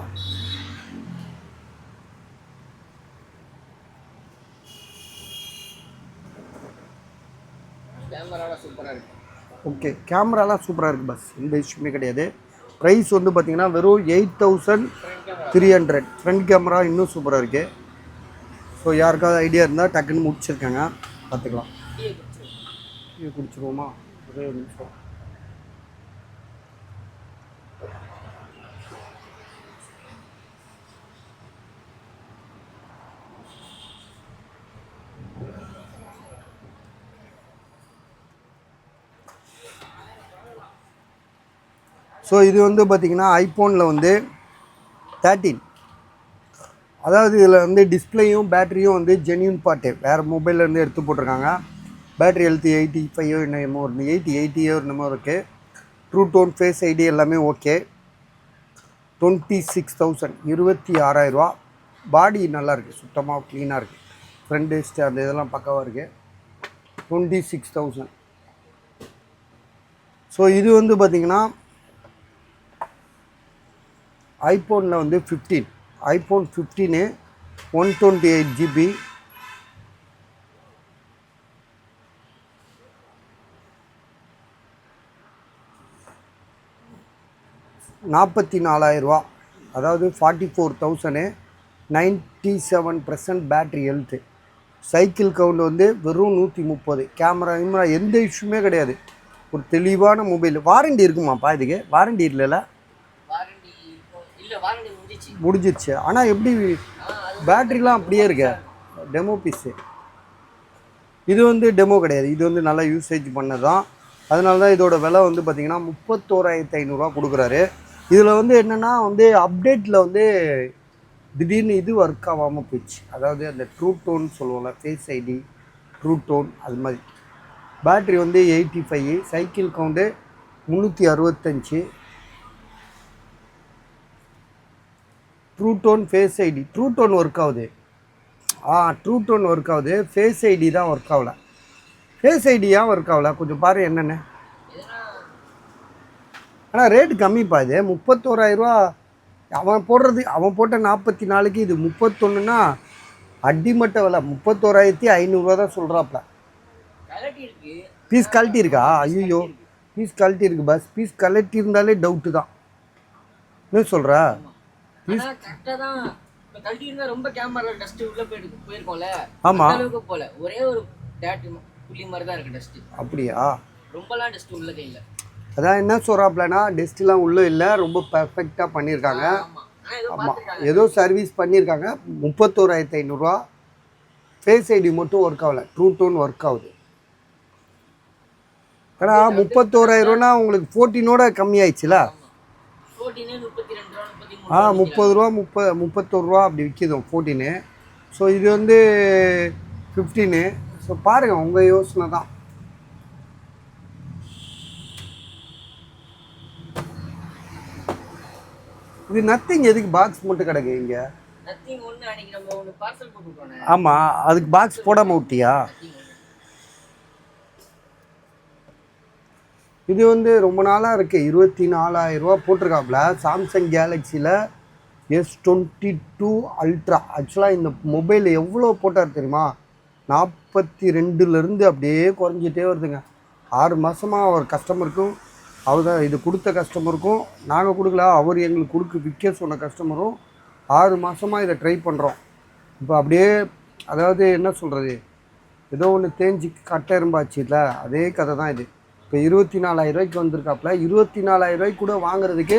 சூப்பராக இருக்குது. ஓகே, கேமராலாம் சூப்பராக இருக்குது. பஸ் எந்த இஷ்யூமே கிடையாது. ப்ரைஸ் வந்து பார்த்திங்கன்னா வெறும் 8,300. ஃப்ரண்ட் கேமரா இன்னும் சூப்பராக இருக்குது. ஸோ யாருக்காவது ஐடியா இருந்தால் டக்குன்னு முடிச்சிருக்காங்க, பார்த்துக்கலாம். இது குடிச்சிருவோமா? ஒரே ஒரு நிமிஷம். ஸோ இது வந்து பார்த்திங்கன்னா ஐஃபோனில் வந்து 13. அதாவது இதில் வந்து டிஸ்பிளேயும் பேட்டரியும் வந்து ஜென்யூன் பார்ட்டு வேறு மொபைல்லேருந்து எடுத்து போட்டிருக்காங்க. பேட்டரி ஹெல்த் 85 என்னமோ ஒரு 80 என்னமோ இருக்குது. ட்ரூ டோன், ஃபேஸ் ஐடி எல்லாமே ஓகே. 26,000 26,000. பாடி நல்லாயிருக்கு, சுத்தமாக க்ளீனாக இருக்குது. ஃப்ரண்ட் அந்த இதெல்லாம் பக்காவாக இருக்குது. 26,000. ஸோ இது வந்து பார்த்திங்கன்னா ஐஃபோனில் வந்து 15, ஐஃபோன் 15 128 GB, 44,000 ரூபா, அதாவது 44,000, 97% பேட்ரி ஹெல்த்து, சைக்கிள் கவுண்ட் வந்து வெறும் 130, கேமரா எந்த இஷ்யூமே கிடையாது. ஒரு தெளிவான மொபைல். வாரண்டி இருக்குமாப்பா இதுக்கு? வாரண்டி இல்லைல்ல? முடிஞ்சிருச்சு. ஆனால் எப்படி பேட்ரிலாம் அப்படியே இருக்கு, டெமோ பீஸு. இது வந்து டெமோ கிடையாது, இது வந்து நல்லா யூசேஜ் பண்ணது தான். அதனால தான் இதோட விலை வந்து பார்த்திங்கன்னா 31,500 கொடுக்குறாரு. இதில் வந்து என்னென்னா வந்து அப்டேட்டில் வந்து திடீர்னு இது ஒர்க் ஆகாமல் போயிடுச்சு. அதாவது அந்த ட்ரூ டோன் சொல்லுவோம்ல, ஃபேஸ் ஐடி, ட்ரூ டோன், அது மாதிரி. பேட்ரி வந்து 85, cycle count 365, true tone, face ID, true tone work ஆகுது. ட்ரூ டோன் ஒர்க் ஆகுது, ஃபேஸ் ஐடி தான் ஒர்க் ஆகல. ஃபேஸ் ஐடி ஏன் ஒர்க் ஆகல கொஞ்சம் பாரு என்னென்ன. ஆனால் ரேட்டு கம்மிப்பா இது, 31,000 ரூபா. அவன் போட்ட 44க்கு இது 31ன்னா அடிமட்ட விலை. 31,500 தான் சொல்கிறாப்ல. பீஸ் கழட்டி இருக்கா? ஐயோ, பீஸ் கழட்டி இருக்கு பஸ். பீஸ் கழட்டி இருந்தாலே டவுட்டு தான். என்ன சொல்கிற? ஆமாம், அப்படியா? அதான் என்ன சொல்கிறாப்லன்னா டெஸ்ட்லாம் உள்ளே இல்லை, ரொம்ப பர்ஃபெக்டாக பண்ணியிருக்காங்க. ஆமாம், ஏதோ சர்வீஸ் பண்ணியிருக்காங்க. 31,500 ரூபா. ஃபேஸ் ஐடி மட்டும் ஒர்க் ஆகலை, ட்ரூ டோன் ஒர்க் ஆகுது. ஏன்னா 31,000 ரூபானா உங்களுக்கு 14ஓட கம்மியாயிடுச்சுல. 30 ரூபா, 31 ரூபா அப்படி விற்கிது 14. ஸோ இது வந்து 15. ஸோ பாருங்கள், உங்கள் யோசனை தான். இது நத்திங் எதுக்கு பாக்ஸ் மட்டும் கிடக்கு இங்கே? ஆமாம், அதுக்கு பாக்ஸ் போடாமல் விட்டியா? இது வந்து ரொம்ப நாளாக இருக்குது, 24,000 ரூபா போட்டிருக்காப்புல. Samsung கேலக்ஸியில் S22 ultra. ஆக்சுவலாக இந்த மொபைல் எவ்வளோ போட்டார் தெரியுமா? 42லேருந்து அப்படியே குறைஞ்சிட்டே வருதுங்க. 6 மாதமாக ஒரு கஸ்டமருக்கும், அவர் தான் இது கொடுத்த கஸ்டமருக்கும், நாங்கள் கொடுக்கல, அவர் எங்களுக்கு விற்க சொன்ன கஸ்டமரும் 6 மாதமாக இதை ட்ரை பண்ணுறோம். இப்போ அப்படியே, அதாவது என்ன சொல்கிறது, ஏதோ ஒன்று தேஞ்சி கட்டெரும்பாச்சு இல்லை, அதே கதை தான் இது. இப்போ 24,000 ரூபாய்க்கு வந்திருக்காப்புல. 24,000 ரூபாய்க்கு கூட வாங்குறதுக்கு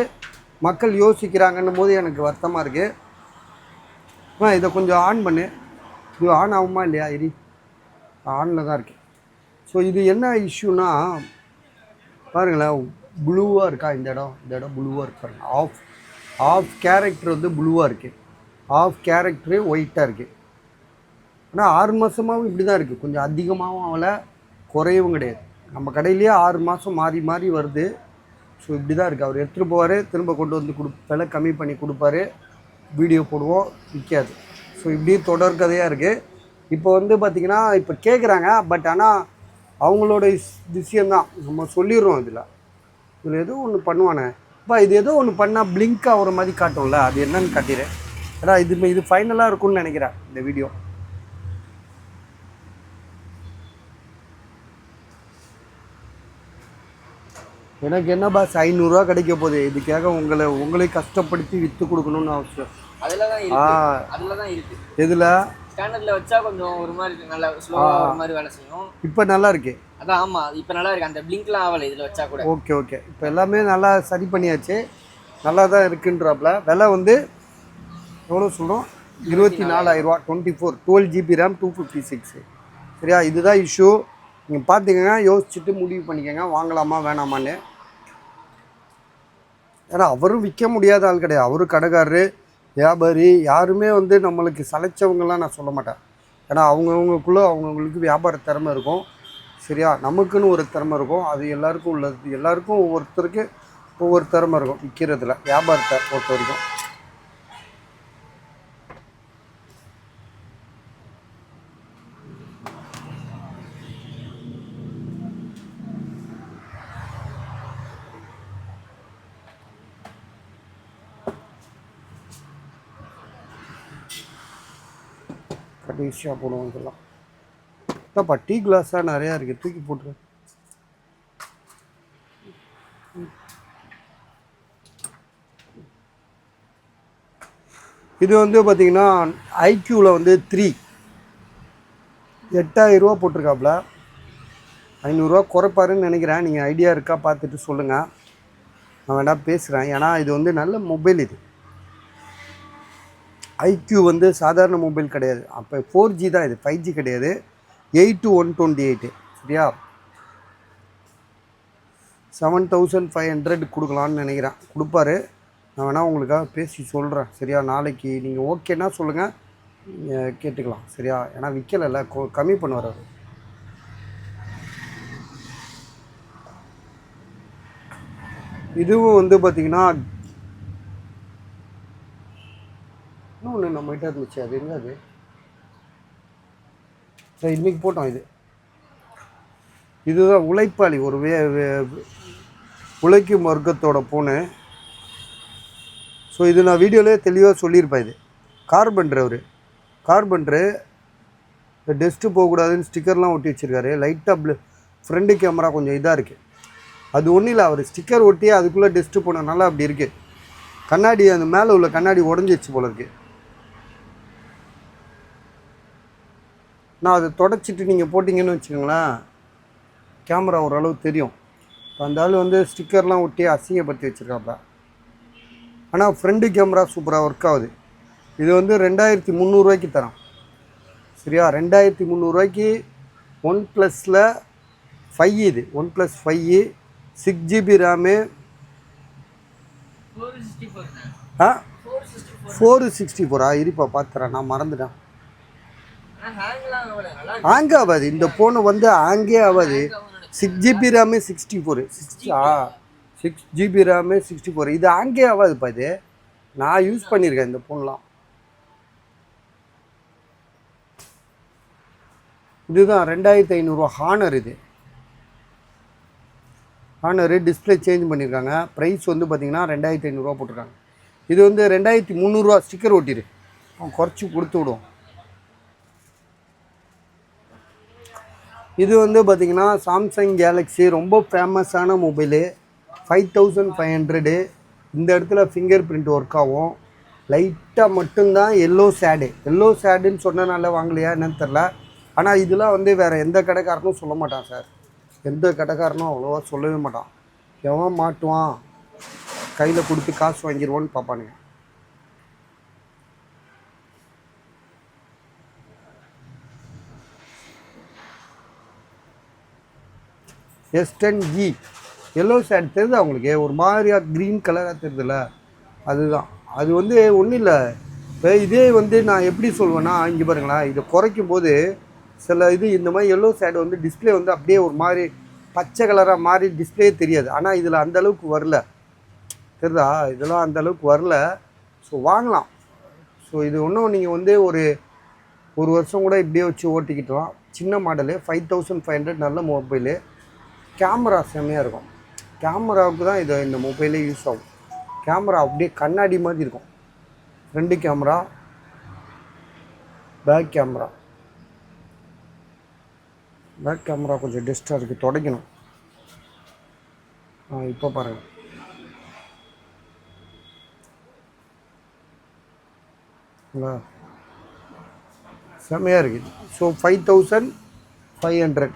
மக்கள் யோசிக்கிறாங்கன்னும் போது எனக்கு வருத்தமாக இருக்குது. இதை கொஞ்சம் ஆன் பண்ணு. இது ஆன் ஆகுமா இல்லையா? இது ஆனில் தான் இருக்கு. ஸோ இது என்ன இஷ்யூனா பாருங்களேன், ப்ளூவாக இருக்கா இந்த இடம் ப்ளூவாக இருக்கு பாருங்கள். ஆஃப் கேரக்டர் வந்து ப்ளூவாக இருக்குது, ஆஃப் கேரக்டரு ஒயிட்டாக இருக்குது. ஆனால் 6 மாதமாகவும் இப்படி தான் இருக்குது. கொஞ்சம் அதிகமாகவும் அவளை குறையவும் கிடையாது. நம்ம கடையிலேயே 6 மாதம் மாறி மாறி வருது. ஸோ இப்படி தான் இருக்குது. அவர் எடுத்துகிட்டு போவார், திரும்ப கொண்டு வந்து விலை கம்மி பண்ணி கொடுப்பாரு, வீடியோ போடுவோம், விற்காது. ஸோ இப்படி தொடர் கதையாக இருக்குது. இப்போ வந்து பார்த்திங்கன்னா இப்போ கேட்குறாங்க, பட் ஆனால் அவங்களோட விஷயந்தான் நம்ம சொல்லிடுறோம். இதில் ஏதோ ஒன்று பண்ணுவானே இப்போ, இது ஏதோ ஒன்று பண்ணால் பிளிங்க் ஆகிற மாதிரி காட்டும்ல, அது என்னன்னு காட்டிடுறேன். ஏன்னா இது ஃபைனலாக இருக்கும்னு நினைக்கிறேன் இந்த வீடியோ. எனக்கு என்ன பாஸ் 500 ரூபா கிடைக்க போகுது, இதுக்காக உங்களை கஷ்டப்படுத்தி விற்று கொடுக்கணும்னு அவசியம். அதுலதான் இருக்கு. எதுல ஸ்டாண்டர்ட்ல வச்சா கொஞ்சம் ஒரு மாதிரி நல்லா ஸ்லோவா ஒரு மாதிரி வேலை செய்யும். இப்போ நல்லா இருக்கு. அதான், ஆமா, இப்போ நல்லா இருக்கு. அந்த பிளிங்க்லாம் ஆகல இதுல வச்சா கூட. ஓகே. இப்போ எல்லாமே நல்லா சரி பண்ணியாச்சு, நல்லா தான் இருக்குன்றாப்ல. விலை வந்து எவ்வளோ சொல்கிறோம்? 24,000 ரூபா. 12 GB RAM, 256. சரியா? இதுதான் இஷ்யூ. நீங்கள் பார்த்துக்கங்க, யோசிச்சுட்டு முடிவு பண்ணிக்கோங்க வாங்கலாமா வேணாமான்னு. ஏன்னா அவரும் விற்க முடியாத ஆள் கிடையாது, அவரும் கடைக்காரரு, வியாபாரி, யாருமே வந்து நம்மளுக்கு சளைச்சவங்கலாம் நான் சொல்ல மாட்டேன். ஏன்னா அவங்கவுங்களுக்கு வியாபார திறமை இருக்கும். சரியா? நமக்குன்னு ஒரு திறமை இருக்கும், அது எல்லாருக்கும் உள்ளது. எல்லாருக்கும் ஒவ்வொருத்தருக்கு ஒவ்வொரு திறமை இருக்கும் விற்கிறதுல, வியாபாரத்தை பொறுத்த வரைக்கும். ஈஸியாக போடுவோம் இதெல்லாம். என்னப்பா டீ கிளாஸாக நிறையா இருக்குது, தூக்கி போட்டுரு. இது வந்து பார்த்தீங்கன்னா ஐக்யூவில் வந்து 3 8000 போட்டிருக்காப்புல. 500 குறைப்பாருன்னு நினைக்கிறேன். நீங்கள் ஐடியா இருக்கா பார்த்துட்டு சொல்லுங்கள், நான் வேணா பேசுகிறேன். ஏன்னா இது வந்து நல்ல மொபைல். இது ஐக்யூ வந்து சாதாரண மொபைல் கிடையாது. அப்போ 4G தான், இது 5G கிடையாது. 8-128 சரியா. 7500 கொடுக்கலான்னு நினைக்கிறேன். கொடுப்பாரு, நான் வேணால் உங்களுக்காக பேசி சொல்கிறேன் சரியா. நாளைக்கு நீங்கள் ஓகேன்னா சொல்லுங்கள், கேட்டுக்கலாம் சரியா. ஏன்னா விற்கலைல்ல, கம்மி பண்ணுவார் அவர். இதுவும் வந்து பார்த்திங்கன்னா இன்னொன்று நம்மகிட்ட இருந்துச்சு, அது எங்கே அது சரி இன்றைக்கி போட்டோம். இதுதான் உழைப்பாளி, ஒரு உழைக்கும் வர்க்கத்தோட ஃபோனு. ஸோ இது நான் வீடியோலேயே தெளிவாக சொல்லியிருப்பேன். இது கார்பெண்டர், அவர் கார்பெண்டரு. டெஸ்ட்டு போகக்கூடாதுன்னு ஸ்டிக்கர்லாம் ஒட்டி வச்சுருக்காரு. லைட்டாக ஃப்ரண்ட் கேமரா கொஞ்சம் இதாக இருக்குது. அது ஒன்றும் இல்லை, அவர் ஸ்டிக்கர் ஒட்டி அதுக்குள்ளே டெஸ்ட்டு போனதுனால அப்படி இருக்குது. கண்ணாடி அந்த மேலே உள்ள கண்ணாடி உடஞ்சிச்சு போல இருக்குது. நான் அதை தொடச்சிட்டு நீங்கள் போட்டிங்கன்னு வச்சுக்கோங்களேன், கேமரா ஓரளவு தெரியும். அந்த ஆள் வந்து ஸ்டிக்கர்லாம் ஒட்டி அசிங்கப்படுத்தி வச்சுருக்காப்பா. ஆனால் ஃப்ரண்ட் கேமரா சூப்பராக ஒர்க் ஆகுது. இது வந்து 2300 தரோம் சரியா. 2300 OnePlusல 5 இது OnePlus 5 6GB ரேமு. 464 இருப்பா பார்த்துறேன், நான் மறந்துட்டேன். ஹேங் ஆகாது இந்த ஃபோனை வந்து, ஹேங்கே ஆகாது. 6GB ரேமு 64 6GB ரேமு 64 இது ஹேங்கே ஆகாதுப்பா. இது நான் யூஸ் பண்ணியிருக்கேன் இந்த ஃபோன்லாம். இதுதான் 2500 ஹானர். இது ஹானரு. டிஸ்பிளே சேஞ்ச் பண்ணியிருக்காங்க. ப்ரைஸ் வந்து பார்த்திங்கன்னா 2500 போட்டிருக்காங்க. இது வந்து 2300 ஸ்டிக்கர் ஒட்டிடு, அவன் குறைச்சி கொடுத்து விடுவோம். இது வந்து பார்த்திங்கன்னா சாம்சங் கேலக்ஸி, ரொம்ப ஃபேமஸான மொபைலு. 5500. இந்த இடத்துல ஃபிங்கர் பிரிண்ட் ஒர்க் ஆகும். லைட்டாக மட்டும்தான் எல்லோ ஷேடுன்னு சொன்னனால வாங்கலையா என்னன்னு தெரில. ஆனால் இதெல்லாம் வந்து வேறு எந்த கடைக்காரனும் சொல்ல மாட்டான் சார். எந்த கடைக்காரனும் அவ்வளோவா சொல்லவே மாட்டான். எவன் மாட்டுவான், கையில் கொடுத்து காசு வாங்கிடுவோன்னு பார்ப்பானுங்க. S10G எல்லோ ஷேட் தெரியுது அவங்களுக்கு, ஒரு மாதிரியாக க்ரீன் கலராக தெரியுதுல்ல, அதுதான். அது வந்து ஒன்றும் இல்லை. இப்போ இதே வந்து நான் எப்படி சொல்வேன்னா, இங்கே பாருங்களேன், இதை குறைக்கும் போது சில இது இந்த மாதிரி எல்லோ ஷேடு வந்து டிஸ்பிளே வந்து அப்படியே ஒரு மாதிரி பச்சை கலராக மாறி டிஸ்பிளே தெரியாது. ஆனால் இதில் அந்தளவுக்கு வரல, தெரியுதா, இதெல்லாம் அந்தளவுக்கு வரல. ஸோ வாங்கலாம். ஸோ இது ஒன்றும் நீங்கள் வந்து ஒரு வருஷம் கூட இப்படியே வச்சு ஓட்டிக்கிட்டலாம். சின்ன மாடலு 5500 நல்ல மொபைலு. கேமரா செம்மையாக இருக்கும். கேமராவுக்கு தான் இந்த மொபைலே யூஸ் ஆகும். கேமரா அப்படியே கண்ணாடி மாதிரி இருக்கும். Front camera, back camera. Back camera கொஞ்சம் டஸ்ட்டாக இருக்குது, துடைக்கணும். இப்போ பாருங்கள், செம்மையாக இருக்குது. ஸோ 5500.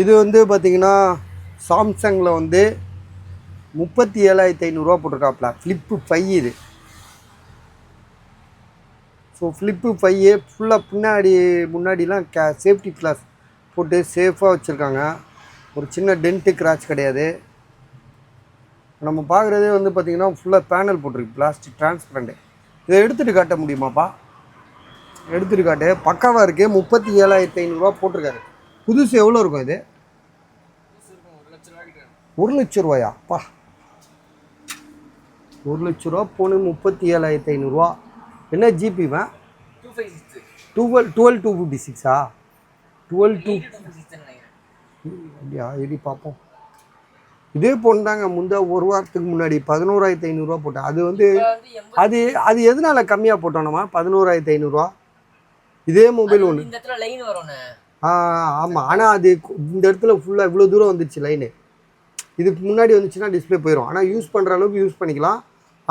இது வந்து பார்த்திங்கன்னா சாம்சங்கில் வந்து 37,500 போட்டிருக்காப்புல. ஃப்ளிப்பு 5 இது. ஸோ ஃப்ளிப்பு 5 ஃபுல்லாக முன்னாடிலாம் சேஃப்டி கிளாஸ் போட்டு சேஃபாக வச்சுருக்காங்க. ஒரு சின்ன டென்ட்டு கிராச் கிடையாது. நம்ம பார்க்குறதே வந்து பார்த்திங்கன்னா ஃபுல்லாக பேனல் போட்டிருக்கு, பிளாஸ்டிக் டிரான்ஸ்பரண்ட்டு. இதை எடுத்துகிட்டு காட்ட முடியுமாப்பா? எடுத்துகிட்டு காட்டு. பக்காவாக இருக்குது. 37,500 போட்டிருக்காரு. புதுசு எவ்வளோ இருக்கும் இது? 1,00,000 ரூபாயா? அப்பா, 1,00,000 ரூபா போன 37,500. என்ன ஜிபிவன்? 12,256 அப்படியா? எடி பார்ப்போம். இதே ஃபோன் தாங்க ஒரு வாரத்துக்கு முன்னாடி 11,500 போட்டேன். அது வந்து அது அது எதனால கம்மியாக போட்டோம் நம்ம 11,500? இதே மொபைல் ஒன்று இந்த இடத்துல லைன் வரும்ண்ணே. ஆமாம். ஆனால் அது இந்த இடத்துல ஃபுல்லாக இவ்வளோ தூரம் வந்துச்சு லைனு. இதுக்கு முன்னாடி வந்துச்சுன்னா டிஸ்பிளே போயிடும். ஆனால் யூஸ் பண்ணுற அளவுக்கு யூஸ் பண்ணிக்கலாம்.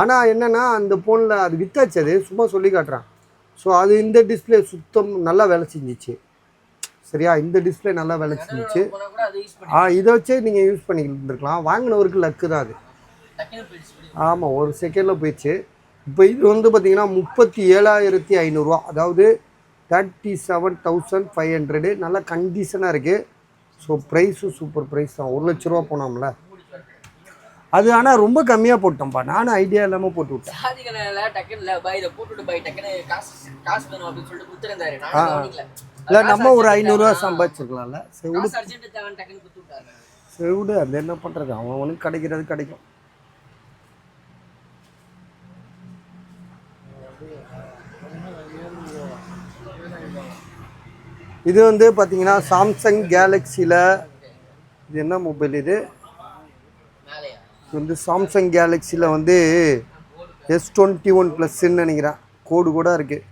ஆனால் என்னென்னா அந்த ஃபோனில் அது வித்தாச்சு, அது சும்மா சொல்லி காட்டுறேன். ஸோ அது இந்த டிஸ்பிளே சுத்தம் நல்லா வேலை செஞ்சிச்சு. சரியா, இந்த டிஸ்பிளே நல்லா வேலை செஞ்சிச்சு. இதை வச்சே நீங்கள் யூஸ் பண்ணிக்கிட்டு வாங்கினவருக்கு லக்கு தான் அது. ஆமாம், ஒரு செகண்டில் போயிடுச்சு. இப்போ இது வந்து பார்த்தீங்கன்னா 37,500, அதாவது 37,500. நல்லா கண்டிஷனாக இருக்குது. ஸோ ப்ரைஸும் சூப்பர் ப்ரைஸ் தான். 1,00,000 போனோம்ல அது. ஆனால் ரொம்ப கம்மியாக போட்டோம்ப்பா, நானும் ஐடியா இல்லாமல் போட்டு விட்டேன். இல்லை நம்ம ஒரு 500 சம்பாதிச்சிருக்கலாம்ல. செவிடு அது என்ன பண்ணுறது, அவனுக்கு கிடைக்கிறது கிடைக்கும். இது வந்து பார்த்தீங்கன்னா சாம்சங் கேலக்ஸியில் இது என்ன மொபைல் இது வந்து சாம்சங் கேலக்ஸியில் வந்து S21 ப்ளஸ்ன்னு நினைக்கிறேன். கோடு கூட இருக்குது.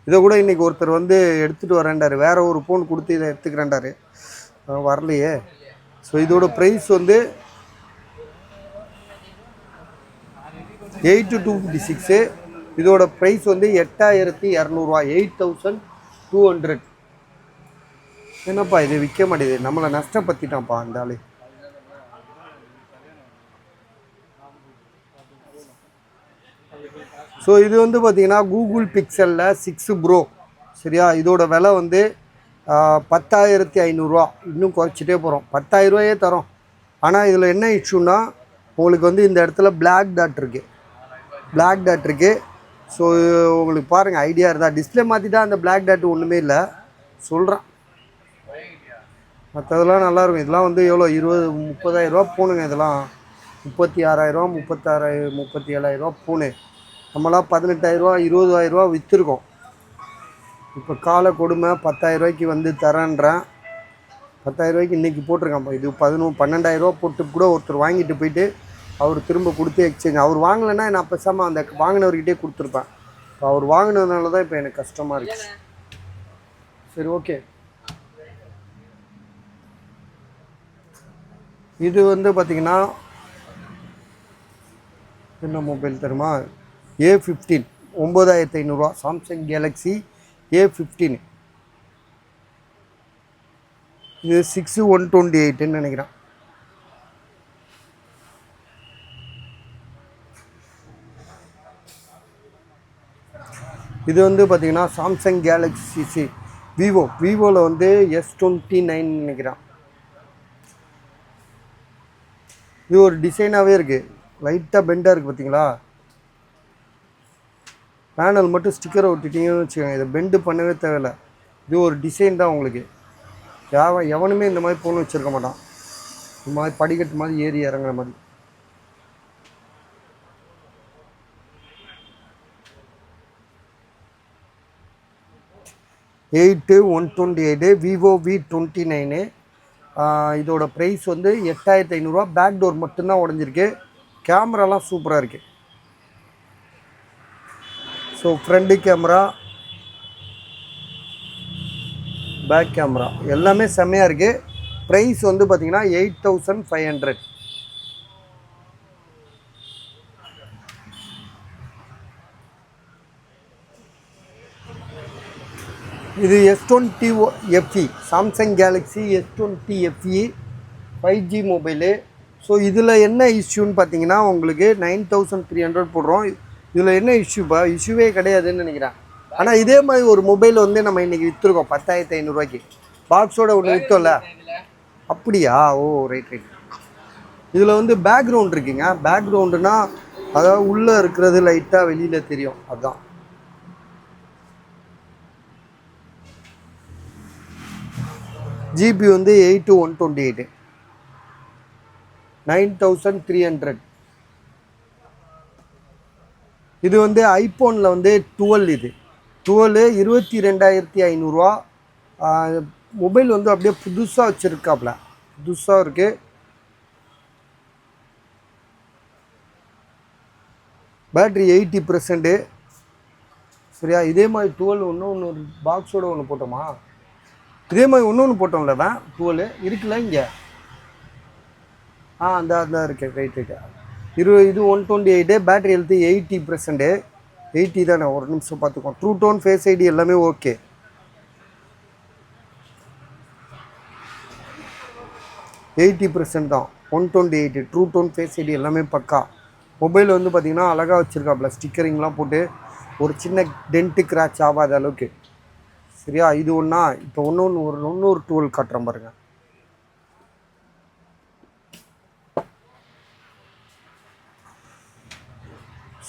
இதை கூட இன்றைக்கி ஒருத்தர் வந்து எடுத்துகிட்டு வரேன்டார். வேறு ஒரு ஃபோன் கொடுத்து இதை எடுத்துக்கிறேன்டார், வரலையே. ஸோ இதோட ப்ரைஸ் வந்து 8,256. இதோட ப்ரைஸ் வந்து 8,200, 8,200. என்னப்பா இது விற்க மாட்டேது, நம்மளை நஷ்டப்படுத்திட்டான்ப்பா அந்த ஆளு. ஸோ இது வந்து பார்த்தீங்கன்னா கூகுள் பிக்சலில் 6 ப்ரோ. சரியா, இதோட விலை வந்து 10,500. இன்னும் குறைச்சிட்டே போகிறோம், 10,000 தரோம். ஆனால் இதில் என்ன இஷ்யூன்னா உங்களுக்கு வந்து இந்த இடத்துல பிளாக் டாட் இருக்குது. ஸோ உங்களுக்கு பாருங்கள், ஐடியா இருந்தால் டிஸ்பிளே மாற்றிட்டா அந்த பிளாக் டாட் ஒன்றுமே இல்லை சொல்கிறேன். மற்றதெல்லாம் நல்லாயிருக்கும். இதெல்லாம் வந்து எவ்வளோ 30,000 பூனுங்க. இதெல்லாம் 36,000, 37,000 பூனு. நம்மளாம் 18,000, 20,000 விற்றுருக்கோம். இப்போ காலை கொடுமை 10,000 வந்து தரேன்றேன். 10,000 இன்றைக்கி போட்டிருக்கான்ப்பா. இது 12,000 போட்டு கூட ஒருத்தர் வாங்கிட்டு போயிட்டு அவர் திரும்ப கொடுத்து எக்ஸ்சேஞ்ச். அவர் வாங்கலைன்னா நான் பேசாமல் அந்த வாங்கினவர்கிட்டே கொடுத்துருப்பேன். இப்போ அவர் வாங்கினதுனால தான் இப்போ எனக்கு கஷ்டமாக இருக்குது. சரி, ஓகே. இது வந்து பார்த்திங்கன்னா என்ன மொபைல் தெரியுமா, A15, 9,500. Samsung Galaxy A15. இது 6,128ன்னு நினைக்கிறேன். இது வந்து பார்த்திங்கன்னா சாம்சங் கேலக்ஸி விவோவில் வந்து S29 நினைக்கிறேன். இது ஒரு டிசைனாகவே இருக்குது, லைட்டாக பெண்டாக இருக்குது பார்த்தீங்களா. பேனல் மட்டும் ஸ்டிக்கரை ஒட்டிட்டீங்கன்னு வச்சுக்கோங்க, இதை பெண்டு பண்ணவே தேவையில்லை. இது ஒரு டிசைன் தான் உங்களுக்கு. எவனுமே இந்த மாதிரி ஃபோன் வச்சுருக்க மாட்டான். இந்த மாதிரி படிக்கட்டு மாதிரி ஏறி இறங்குற மாதிரி. $8,128 விவோ V29. இதோட ப்ரைஸ் வந்து 8,500. பேக் டோர் மட்டும்தான் உடஞ்சிருக்கு. கேமராலாம் சூப்பராக இருக்குது. So front camera, back camera எல்லாமே செம்மையாக இருக்குது. ப்ரைஸ் வந்து பார்த்திங்கன்னா 8,500. இது S20 FE, Samsung Galaxy S20 FE 5G mobile. So இதில் என்ன இஷ்யூன்னு பார்த்தீங்கன்னா உங்களுக்கு 9,300 போடுறோம். இதில் என்ன இஷ்யூவே கிடையாதுன்னு நினைக்கிறேன். ஆனால் இதே மாதிரி ஒரு மொபைல் வந்து நம்ம இன்றைக்கி விற்றுருக்கோம் 10,500. பாக்ஸோட ஒன்று விற்றோம்ல. அப்படியா? ஓ, ரைட். இதில் வந்து பேக்ரவுண்ட் இருக்குங்க. பேக்ரவுண்டுனா அதாவது உள்ளே இருக்கிறது லைட்டாக வெளியில் தெரியும், அதுதான். ஜிபி வந்து 8,128, 9,300. இது வந்து ஐஃபோனில் வந்து 12. இது 12 22,500. மொபைல் வந்து அப்படியே புதுசாக வச்சுருக்காப்புல, புதுசாக இருக்குது. பேட்ரி 80%. சரியா? இதே மாதிரி 12 இன்னொன்று ஒரு பாக்ஸோடு ஒன்று போட்டோமா? இதே மாதிரி இன்னொன்று போட்டோம்ல தான் 12 இருக்குல்ல இங்கே. அந்த இருக்கு. ரைட். இது 128. Battery health 80%. 80 தானே? ஒரு நிமிஷம் பார்த்துக்கோ. ட்ரூ டோன், ஃபேஸ் ஐடி எல்லாமே ஓகே. 80% தான். 128 ட்ரூ டோன், ஃபேஸ் ஐடி எல்லாமே பக்கா. மொபைல் வந்து பார்த்திங்கன்னா அழகாக வச்சுருக்காப்புல, ஸ்டிக்கரிங்லாம் போட்டு ஒரு சின்ன டென்ட்டு கிராச் ஆகாத அளவுக்கு. சரியா? இது ஒன்றா. இப்போ இன்னொரு 12 காட்டுறேன் பாருங்கள்.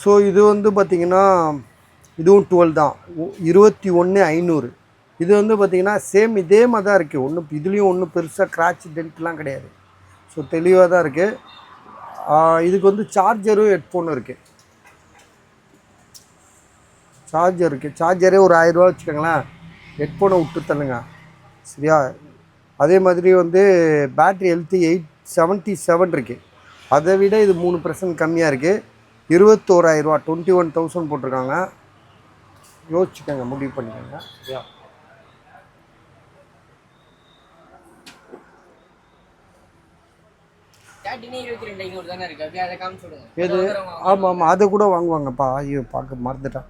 ஸோ இது வந்து பார்த்திங்கன்னா இதுவும் 12 தான். 21,500. இது வந்து பார்த்திங்கன்னா சேம் இதே மாதிரி தான் இருக்குது. ஒன்றும் இதுலேயும் ஒன்றும் பெருசாக கிராச் டென்ட்லாம் கிடையாது. ஸோ தெளிவாக தான் இருக்குது. இதுக்கு வந்து சார்ஜரும் ஹெட்ஃபோனும் இருக்குது. சார்ஜரே ஒரு 1000 ரூபா வச்சுக்கோங்களேன். ஹெட்ஃபோனை விட்டு தள்ளுங்க. சரியா? அதே மாதிரி வந்து பேட்ரி ஹெல்த்து 877 இருக்குது. அதை விட இது 3% கம்மியாக இருக்குது. 21,000 ரூபா, 21,000 போட்டிருக்காங்க. யோசிச்சுக்கோங்க, முடிவு பண்ணிக்கோங்க. சரியா? எது? ஆமாம், அதை கூட வாங்குவாங்கப்பா. ஐயோ, பார்க்க மறந்துட்டேன்.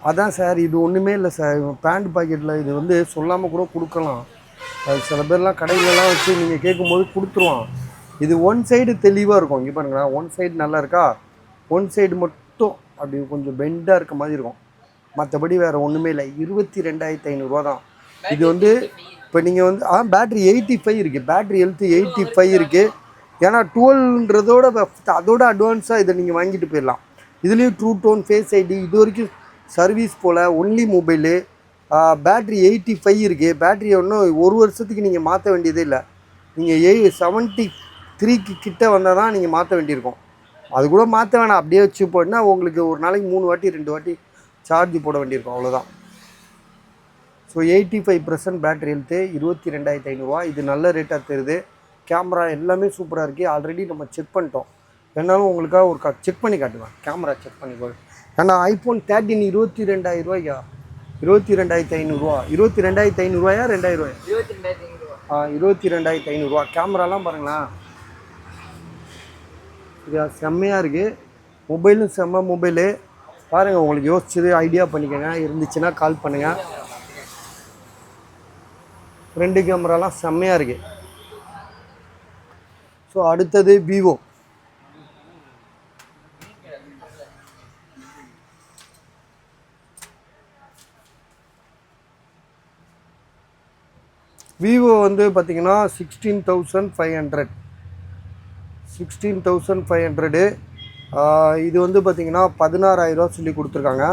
அதான் சார், இது ஒன்றுமே இல்லை சார். பேண்ட் பாக்கெட்டில் இது வந்து சொல்லாமல் கூட கொடுக்கலாம். அது சில பேர்லாம் கடையிலலாம் வச்சு நீங்கள் கேட்கும்போது கொடுத்துருவான். இது ஒன் சைடு தெளிவாக இருக்கும். இங்கே பாருங்களா, ஒன் சைடு நல்லா இருக்கா? ஒன் சைடு மட்டும் அப்படி கொஞ்சம் பெண்டாக இருக்க மாதிரி இருக்கும். மற்றபடி வேறு ஒன்றுமே இல்லை. 22,500 தான். இது வந்து இப்போ நீங்கள் வந்து பேட்ரி 85 இருக்குது. பேட்ரி ஹெல்த்து 85 இருக்குது. ஏன்னா 12ன்றதோட அதோட அட்வான்ஸாக இதை நீங்கள் வாங்கிட்டு போயிடலாம். இதுலேயும் ட்ரூ டோன், ஃபேஸ் ஐடி இது வரைக்கும் சர்வீஸ் போல் ஒன்லி மொபைலு. பேட்ரி 85 இருக்குது. பேட்ரியை இன்னும் ஒரு வருஷத்துக்கு நீங்கள் மாற்ற வேண்டியதே இல்லை. நீங்கள் 73க்கு கிட்ட வந்தால் தான் நீங்கள் மாற்ற வேண்டியிருக்கும். அது கூட மாற்ற வேணாம், அப்படியே வச்சு போனால் உங்களுக்கு ஒரு நாளைக்கு 3 வாட்டி 2 வாட்டி சார்ஜ் போட வேண்டியிருக்கும், அவ்வளோதான். ஸோ 85% பேட்ரி ஹெல்த்து 22,500 இது நல்ல ரேட்டாக தெரியுது. கேமரா எல்லாமே சூப்பராக இருக்குது. ஆல்ரெடி நம்ம செக் பண்ணிட்டோம். வேணாலும் உங்களுக்காக ஒரு செக் பண்ணி காட்டுவேன். கேமரா செக் பண்ணி போய். ஏன்னா ஐஃபோன் 13 22,000 ரூபாய்க்கா? 22,500. 22,500 2,000 22,500. கேமராலாம் பாருங்களேன். சரியா? செம்மையாக இருக்குது. மொபைலும் செம்ம மொபைலு. பாருங்கள், உங்களுக்கு யோசிச்சது ஐடியா பண்ணிக்கோங்க. இருந்துச்சுன்னா கால் பண்ணுங்கள். ஃப்ரண்ட் கேமராலாம் செம்மையாக இருக்குது. ஸோ அடுத்தது விவோ. விவோ வந்து பார்த்திங்கன்னா 16,500. 16,500. இது வந்து பார்த்திங்கன்னா 16,000 ரூபா சொல்லி கொடுத்துருக்காங்க.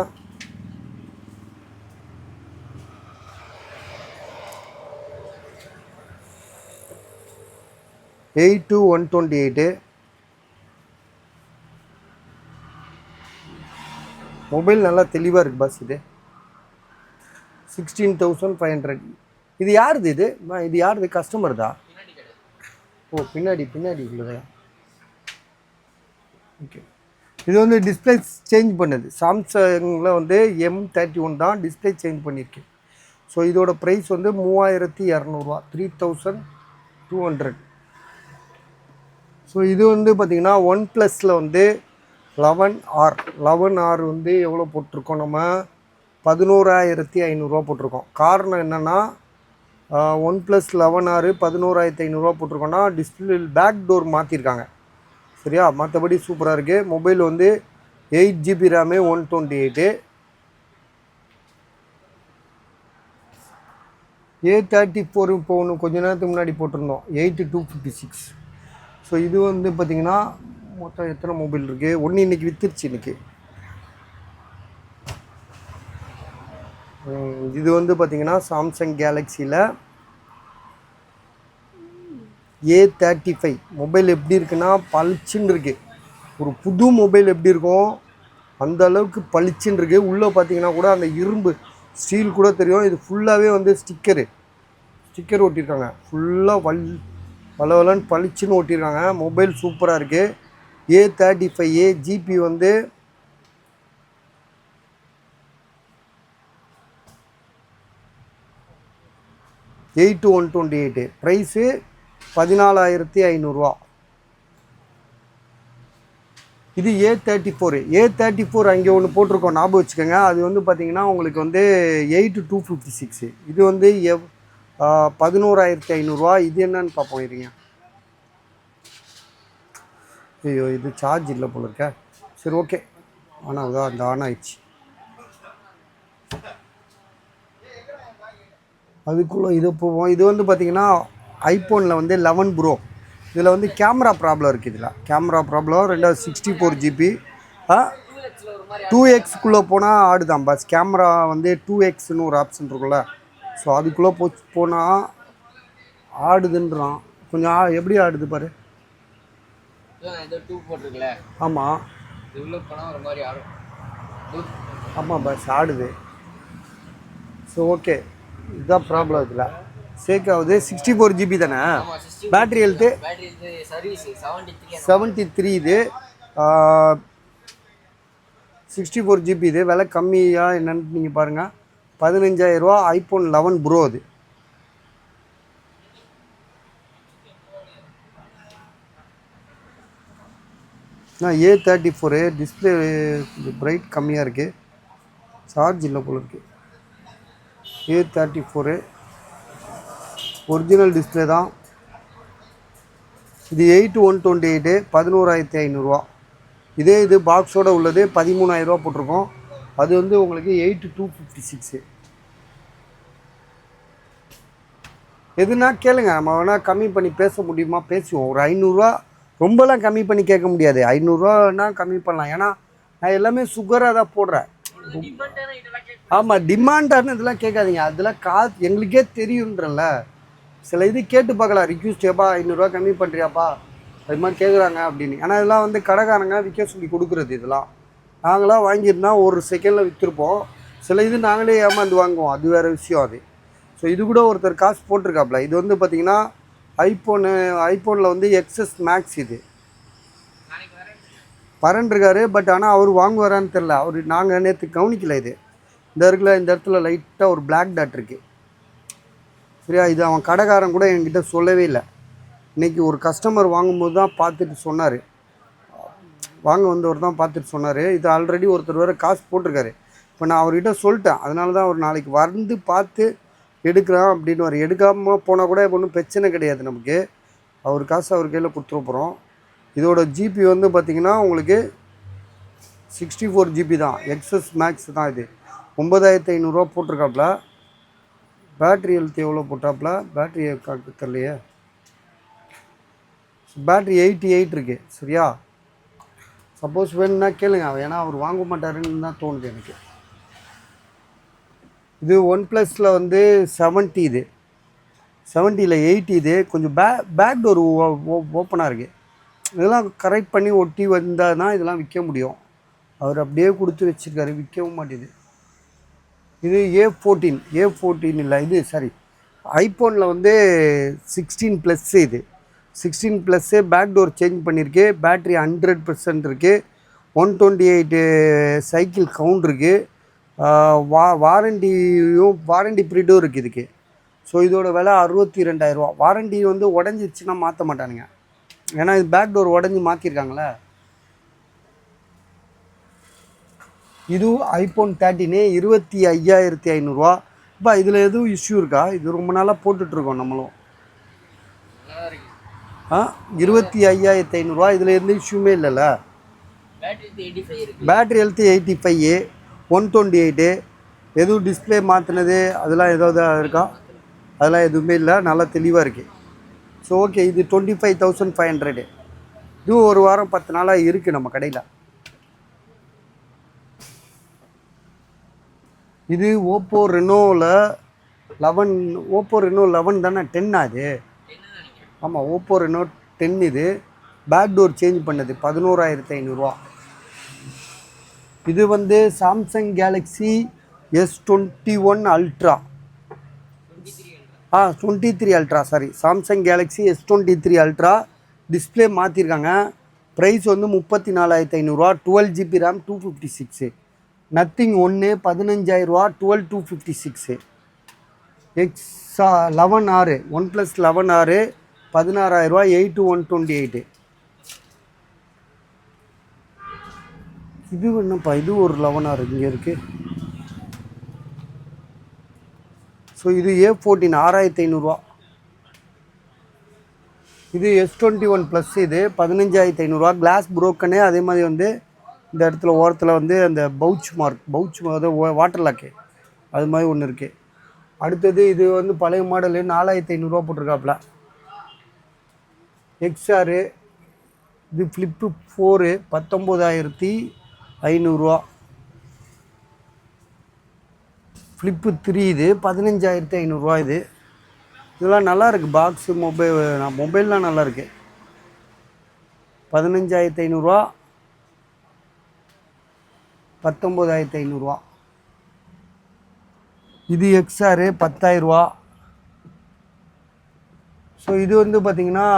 எயிட் 128. மொபைல் நல்லா தெளிவாக இருக்குது பாஸ். இது 16,500. இது யாருது? இது யாருது? கஸ்டமர் தான். ஓ, பின்னாடி உள்ளதா? ஓகே. இது வந்து டிஸ்பிளே சேஞ்ச் பண்ணுது. சாம்சங்கில் வந்து M31 தான் டிஸ்பிளே சேஞ்ச் பண்ணியிருக்கு. ஸோ இதோட ப்ரைஸ் வந்து 3,200 3,200. ஸோ இது வந்து பார்த்திங்கன்னா ஒன் ப்ளஸில் வந்து 11R வந்து எவ்வளோ போட்டிருக்கோம்? நம்ம 11,500 போட்டிருக்கோம். காரணம் என்னென்னா ஒன் ப்ளஸ் 11R 11,500 போட்டிருக்கோன்னா டிஸ்பிளே பேக் டோர் மாற்றிருக்காங்க. சரியா? மற்றபடி சூப்பராக இருக்குது. மொபைல் வந்து 8GB ரேமு 128. A34 இப்போ ஒன்று கொஞ்ச நேரத்துக்கு முன்னாடி போட்டிருந்தோம், 8256. ஸோ இது வந்து பார்த்திங்கன்னா மொத்தம் எத்தனை மொபைல் இருக்குது? ஒன்று இன்றைக்கி விற்றுருச்சு. இன்றைக்கி இது வந்து பார்த்திங்கன்னா சாம்சங் கேலக்ஸியில் A35 மொபைல் எப்படி இருக்குன்னா பளிச்சுன்னு இருக்குது. ஒரு புது மொபைல் எப்படி இருக்கும் அந்த அளவுக்கு பளிச்சுன்னு இருக்குது. உள்ளே பார்த்தீங்கன்னா கூட அந்த இரும்பு ஸ்டீல் கூட தெரியும். இது ஃபுல்லாகவே வந்து ஸ்டிக்கர் ஒட்டியிருக்காங்க. ஃபுல்லாக பலவலன்னு பளிச்சுன்னு ஓட்டியிருக்காங்க. மொபைல் சூப்பராக இருக்குது. A35A ஜிபி வந்து 8128. ப்ரைஸு 14,500. இது A34 அங்கே ஒன்று போட்டிருக்கோம், ஞாபகம் வச்சுக்கோங்க. அது வந்து பார்த்திங்கன்னா உங்களுக்கு வந்து 8256. இது வந்து 11,500. இது என்னன்னு பார்ப்போம் இருங்க. ஐயோ இது சார்ஜ் இல்லை போல இருக்க. சரி ஓகே, ஆனால் தான் அந்த ஆன் ஆயிடுச்சு. அதுக்குள்ளே இது போவோம். இது வந்து பார்த்திங்கன்னா ஐஃபோனில் வந்து 11 ப்ரோ. இதில் வந்து கேமரா ப்ராப்ளம் இருக்குது. இதில் கேமரா ப்ராப்ளம். ரெண்டாவது 64 GB. 2Xக்குள்ளே போனால் ஆடுதான் பஸ். கேமரா வந்து 2Xன்னு ஒரு ஆப்ஷன் இருக்குல்ல, ஸோ அதுக்குள்ளே போனால் ஆடுதுன்றான். கொஞ்சம் எப்படி ஆடுது பாரு. ஆமாம் ஆமாம் பஸ் ஆடுது. ஸோ ஓகே, இதுதான் ப்ராப்ளம். இதில் சேக் ஆகுது. 64 GB தானே. Battery health 73. இது 64 GB. இது விலை கம்மியாக என்னன்னு நீங்கள் பாருங்கள். 15,000 ஐஃபோன் 11 ப்ரோ. அது A34 டிஸ்பிளே பிரைட் கம்மியாக இருக்குது. சார்ஜ் இல்லை போல இருக்குது. A34 ஒரிஜினல் டிஸ்பிளே தான். இது 8128. 11,500. இதே இது பாக்ஸோடு உள்ளது 13,000 போட்டிருக்கோம். அது வந்து உங்களுக்கு 8256. எதுனா கேளுங்க, நம்ம வேணால் கம்மி பண்ணி பேச முடியுமா பேசுவோம். ஒரு 500 ரொம்பலாம் கம்மி பண்ணி கேட்க முடியாது. 500 கம்மி பண்ணலாம். ஏன்னா நான் எல்லாமே சுகராக தான் போடுறேன். ஆமாம், டிமாண்டான இதெல்லாம் கேட்காதீங்க. அதெல்லாம் எங்களுக்கே தெரியுன்றல. சில இது கேட்டு பார்க்கலாம், ரிக்வஸ்ட் ஏப்பா 500 கம்மி பண்ணுறியாப்பா அது மாதிரி கேட்குறாங்க அப்படின்னு. ஆனால் இதெல்லாம் வந்து கடைக்காரங்க விற்க சொல்லி கொடுக்குறது. இதெல்லாம் நாங்களாம் வாங்கியிருந்தா ஒரு செகண்டில் விற்றுருப்போம். சில இது நாங்களே ஏமாந்து வாங்குவோம், அது வேறு விஷயம். அது ஸோ இது கூட ஒருத்தர் காசு போட்டிருக்காப்புல. இது வந்து பார்த்திங்கன்னா ஐஃபோனில் வந்து XS மேக்ஸ். இது பரன்ருக்காரு. பட் ஆனால் அவர் வாங்குவாரான்னு தெரில. நாங்கள் நேற்று கவனிக்கல. இது இந்த இடத்துல லைட்டாக ஒரு பிளாக் டாட் இருக்குது. சரியா, இது அவன் கடைக்காரன் கூட என்கிட்ட சொல்லவே இல்லை. இன்றைக்கி ஒரு கஸ்டமர் வாங்கும்போது தான் பார்த்துட்டு சொன்னார். வாங்க வந்தவர் தான் பார்த்துட்டு சொன்னார். இது ஆல்ரெடி ஒருத்தர் வேறு காசு போட்டிருக்காரு. இப்போ நான் அவர்கிட்ட சொல்லிட்டேன். அதனால தான் அவர் நாளைக்கு வந்து பார்த்து எடுக்கிறான் அப்படின்னு. வர எடுக்காமல் போனால் கூட ஒன்றும் பிரச்சனை கிடையாது நமக்கு. அவர் காசு அவர் கையில் கொடுத்துட போகிறோம். இதோட ஜிபி வந்து பார்த்திங்கன்னா உங்களுக்கு 64 GB தான். XS மேக்ஸ் தான். இது 9,500 போட்டிருக்காப்புல. பேட்ரி ஹெல்த் எவ்வளோ போட்டாப்புல, பேட்ரி தெரியலையே. பேட்ரி 88 இருக்குது. சரியா, சப்போஸ் வேணும்னா கேளுங்க. ஏன்னா அவர் வாங்க மாட்டாருன்னு தான் தோணுது எனக்கு. இது OnePlusல வந்து 70. இது 70ல் 80. இது கொஞ்சம் பேக் டோர் ஓப்பனாக இருக்குது. இதெல்லாம் கரெக்ட் பண்ணி ஒட்டி வந்தால் தான் இதெல்லாம் விற்க முடியும். அவர் அப்படியே கொடுத்து வச்சுருக்காரு, விற்கவும் மாட்டேது. இது A14 இல்லை, இது சாரி ஐஃபோனில் வந்து 16 ப்ளஸ். இது 16 ப்ளஸ்ஸு பேக் டோர் சேஞ்ச் பண்ணியிருக்கு. பேட்ரி 100% இருக்குது. 128 சைக்கிள் கவுண்ட் இருக்குது. வாரண்டி பீரியடும் இருக்குது இதுக்கு. ஸோ இதோட விலை 62,000. வாரண்டி வந்து உடஞ்சிருச்சுன்னா மாற்ற மாட்டானுங்க. ஏன்னா இது பேக் டோர் உடஞ்சி மாற்றிருக்காங்களே. இதுவும் ஐஃபோன் 13 25,500. இப்போ இதில் எதுவும் இஷ்யூ இருக்கா? இது ரொம்ப நாளாக போட்டுட்ருக்கோம் நம்மளும். 25,500. இதில் எந்த இஷ்யூமே இல்லைல்ல. Battery health 85. 128. எதுவும் டிஸ்பிளே மாற்றினது அதெல்லாம் ஏதாவது இருக்கா? அதெல்லாம் எதுவுமே இல்லை, நல்லா தெளிவாக இருக்குது. ஸோ ஓகே, இது 25,500. இதுவும் ஒரு வாரம் 10 நாளாக இருக்குது நம்ம கடையில். இது ஓப்போ ரெனோவில் 11 தானே, 10 அது. ஆமாம், ஓப்போ ரெனோ 10. இது பேக் டோர் சேஞ்ச் பண்ணது 11,500. இது வந்து Samsung Galaxy S21 ultra 23 ultra sorry Samsung Galaxy S23 ultra display மாற்றிருக்காங்க. ப்ரைஸ் வந்து 34,500 12 GB RAM 256. நத்திங் 1 15,000 12,256. எக்ஸா 11R OnePlus 11R 16,000 8,128. இது என்னப்பா இது ஒரு 11R இங்கே இருக்குது. ஸோ இது A14 6,500. இது S21 ப்ளஸ் இது 15,500. கிளாஸ் ப்ரோக்கனு அதே மாதிரி வந்து இந்த இடத்துல ஓரத்தில் வந்து அந்த பவுச் வாட்டர் லாக்கு அது மாதிரி ஒன்று இருக்குது. அடுத்தது இது வந்து பழைய மாடலு 4,500 போட்டிருக்காப்புல. XR இது ஃப்ளிப்பு 4 19,500. ஃப்ளிப்பு 3 இது 15,500 இது. இதெல்லாம் நல்லாயிருக்கு. பாக்ஸு மொபைல்லாம் நல்லாயிருக்கு. 15,500 19,500. இது XR 10,000. ஸோ இது வந்து பார்த்திங்கன்னா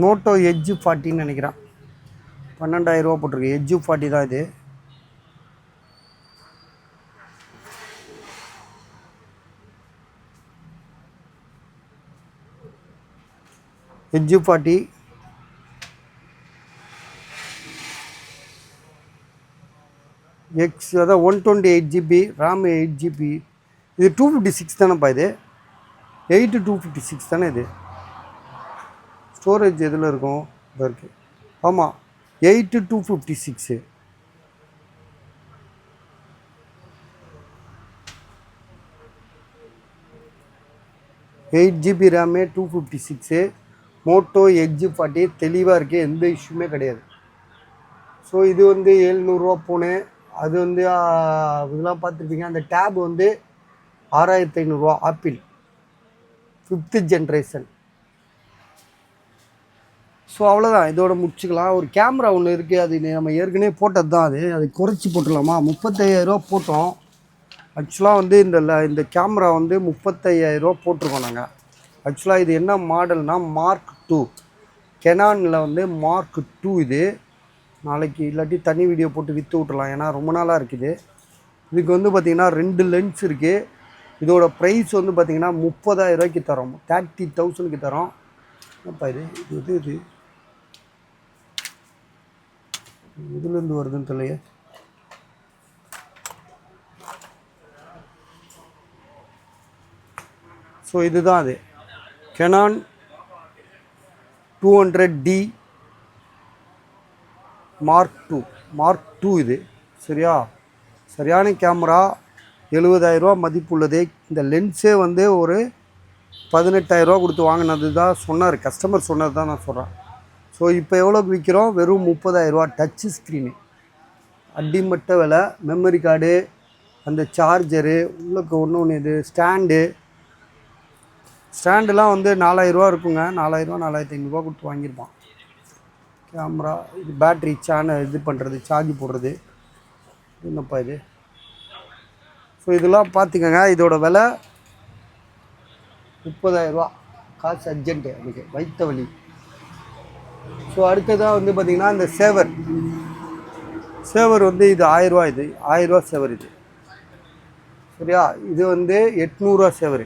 மோட்டோ எட்ஜ் 40ன்னு நினைக்கிறேன். 12,000 போட்டிருக்கு. எட்ஜ் 40 தான் இது. எட்ஜ் 40 எக்ஸ் அதான் 128 GB RAM 8 GB. இது 256 தானேப்பா இது 8 256 தானே இது. ஸ்டோரேஜ் எதில் இருக்கும் இதாக இருக்குது. ஆமாம் 8 256. Eight GB RAM 256. Moto Edge 40 தெளிவாக இருக்குது. எந்த இஷ்யூமே கிடையாது. ஸோ இது வந்து 700 போனு. அது வந்து இதெல்லாம் பார்த்துருப்பீங்க. அந்த டேப் வந்து 6,500 ஆப்பிள் 5th ஜென்ரேஷன். ஸோ அவ்வளோதான். இதோட முடிச்சுக்கலாம். ஒரு கேமரா ஒன்று இருக்குது. அது நம்ம ஏற்கனவே போட்டது தான். அது குறைச்சி போட்டுடலாமா? 35,000 போட்டோம். ஆக்சுவலாக வந்து இந்த கேமரா வந்து 35,000 போட்டிருக்கோம் நாங்கள். ஆக்சுவலாக இது என்ன மாடல்னால் Mark 2. கெனானில் வந்து Mark 2 இது. நாளைக்கு இல்லாட்டி தனி வீடியோ போட்டு விற்று விட்டுலாம். ஏன்னா ரொம்ப நாளாக இருக்குது. இதுக்கு வந்து பார்த்திங்கன்னா 2 லென்ஸ் இருக்குது. இதோட ப்ரைஸ் வந்து பார்த்திங்கன்னா 30,000 தரோம். 30,000 தரோம். என்னப்பா இது இதுலேருந்து வருதுன்னு தெரியலையே. ஸோ இதுதான் அது கெனான் 200D Mark 2 இது. சரியான கேமரா. 70,000 மதிப்புள்ளது. இந்த லென்ஸே வந்து ஒரு 18,000 கொடுத்து வாங்கினது தான் சொன்னார். கஸ்டமர் சொன்னது தான் நான் சொல்கிறேன். ஸோ இப்போ எவ்வளோக்கு விற்கிறோம்? வெறும் 30,000. டச்சு ஸ்க்ரீனு அடிமட்ட விலை. மெமரி கார்டு, அந்த சார்ஜரு, உள்ளுக்கு ஒன்று இது ஸ்டாண்டுலாம் வந்து 4,000 இருக்குங்க. 4,000 4,500 கொடுத்து வாங்கியிருப்பான். கேமரா இது பேட்ரி இது பண்ணுறது, சார்ஜ் போடுறது. என்னப்பா இது? ஸோ இதெல்லாம் பார்த்துக்கோங்க. இதோட விலை 30,000. காசு அர்ஜென்ட்டு அதுக்கு வைத்த வழி. ஸோ அடுத்ததாக வந்து பார்த்திங்கன்னா இந்த சேவர் வந்து இது 1000 இது 1000 சேவர் இது. சரியா? இது வந்து 800 சேவர்.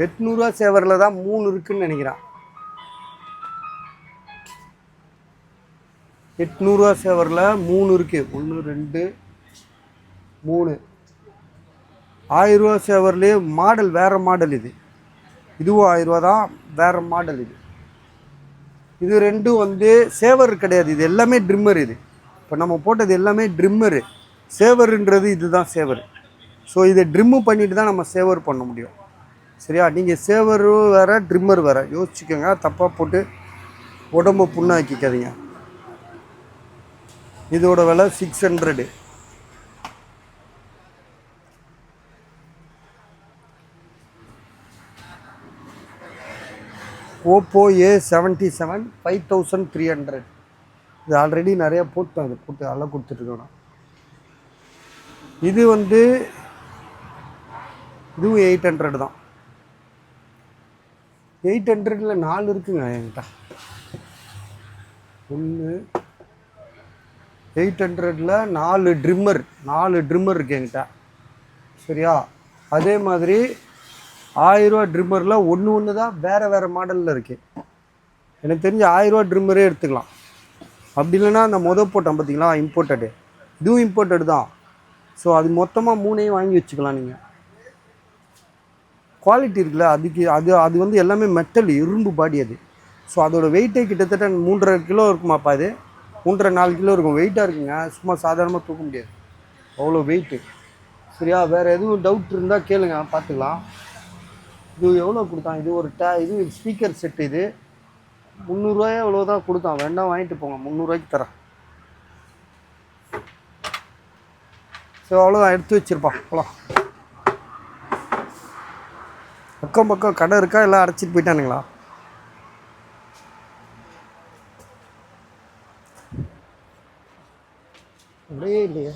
800 சேவரில் தான் 3 இருக்குதுன்னு நினைக்கிறேன். 800 சேவரில் 3 இருக்குது. 1 2 3. 1000 சேவர்லேயே மாடல் வேறு மாடல் இது. இதுவும் 1000 தான். வேறு மாடல் இது. இது ரெண்டும் வந்து சேவர் கிடையாது. இது எல்லாமே ட்ரிம்மர். இது இப்போ நம்ம போட்டது எல்லாமே ட்ரிம்மரு. சேவருன்றது இதுதான் சேவர். ஸோ இதை ட்ரிம்மு பண்ணிட்டு தான் நம்ம சேவர் பண்ண முடியும். சரியா? நீங்கள் சேவரு வேறு ட்ரிம்மர் வேறு. யோசிச்சுக்கோங்க. தப்பாக போட்டு உடம்பு புண்ணாக்கிக்காதீங்க. இதோட விலை 600. Oppo A77 5300. இது ஆல்ரெடி நிறையா போட்டோம். அது போட்டு அதெல்லாம் கொடுத்துட்ருக்கோம். இது வந்து இதுவும் 800 தான். 800ல் 4 இருக்குங்க என்கிட்ட. 1 800ல் 4 ட்ரிம்மர் இருக்குது என்கிட்ட. சரியா? அதே மாதிரி 1000 ரூபா ட்ரிம்மரில் ஒன்று தான் வேறு மாடலில் இருக்குது. எனக்கு தெரிஞ்ச 1000 ரூபா ட்ரிம்மரே எடுத்துக்கலாம். அப்படி இல்லைன்னா அந்த போட்டோம் பார்த்தீங்களா, இம்போர்ட்டடு, இதுவும் இம்போர்ட்டடு தான். ஸோ அது மொத்தமாக 3ஐயும் வாங்கி வச்சுக்கலாம் நீங்கள். குவாலிட்டி இருக்குல்ல, அதுக்கு அது வந்து எல்லாமே மெட்டல், இரும்பு பாடி அது. ஸோ அதோடய வெயிட்டே கிட்டத்தட்ட 3.5 கிலோ இருக்குமாப்பா. இது 3.5-4 கிலோ இருக்கும். வெயிட்டாக இருக்குங்க, சும்மா சாதாரணமாக தூக்க முடியாது, அவ்வளோ வெயிட்டு. சரியா? வேறு எதுவும் டவுட் இருந்தால் கேளுங்க, பார்த்துக்கலாம். இது எவ்வளோ கொடுத்தான்? இது ஒரு இது ஸ்பீக்கர் செட்டு. இது 300 ரூபாயே எவ்வளோ தான் கொடுத்தான். வேண்டாம் வாங்கிட்டு போங்க, 300 ரூபாய்க்கு தரேன். ஸோ அவ்வளோதான், எடுத்து வச்சுருப்பான். போகலாம். அக்கம் பக்கம் கடை இருக்கா, எல்லாம் அடைச்சிட்டு போயிட்டானுங்களா? அப்படியே இல்லையே.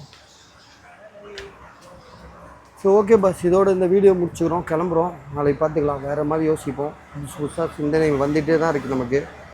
ஸோ ஓகே பாஸ், இதோட இந்த வீடியோ முடிச்சுக்கிறோம், கிளம்புறோம். நாளைக்கு பார்த்துக்கலாம், வேறு மாதிரி யோசிப்போம். புதுசு புதுசாக சிந்தனைகள் வந்துகிட்டே தான் இருக்குது நமக்கு.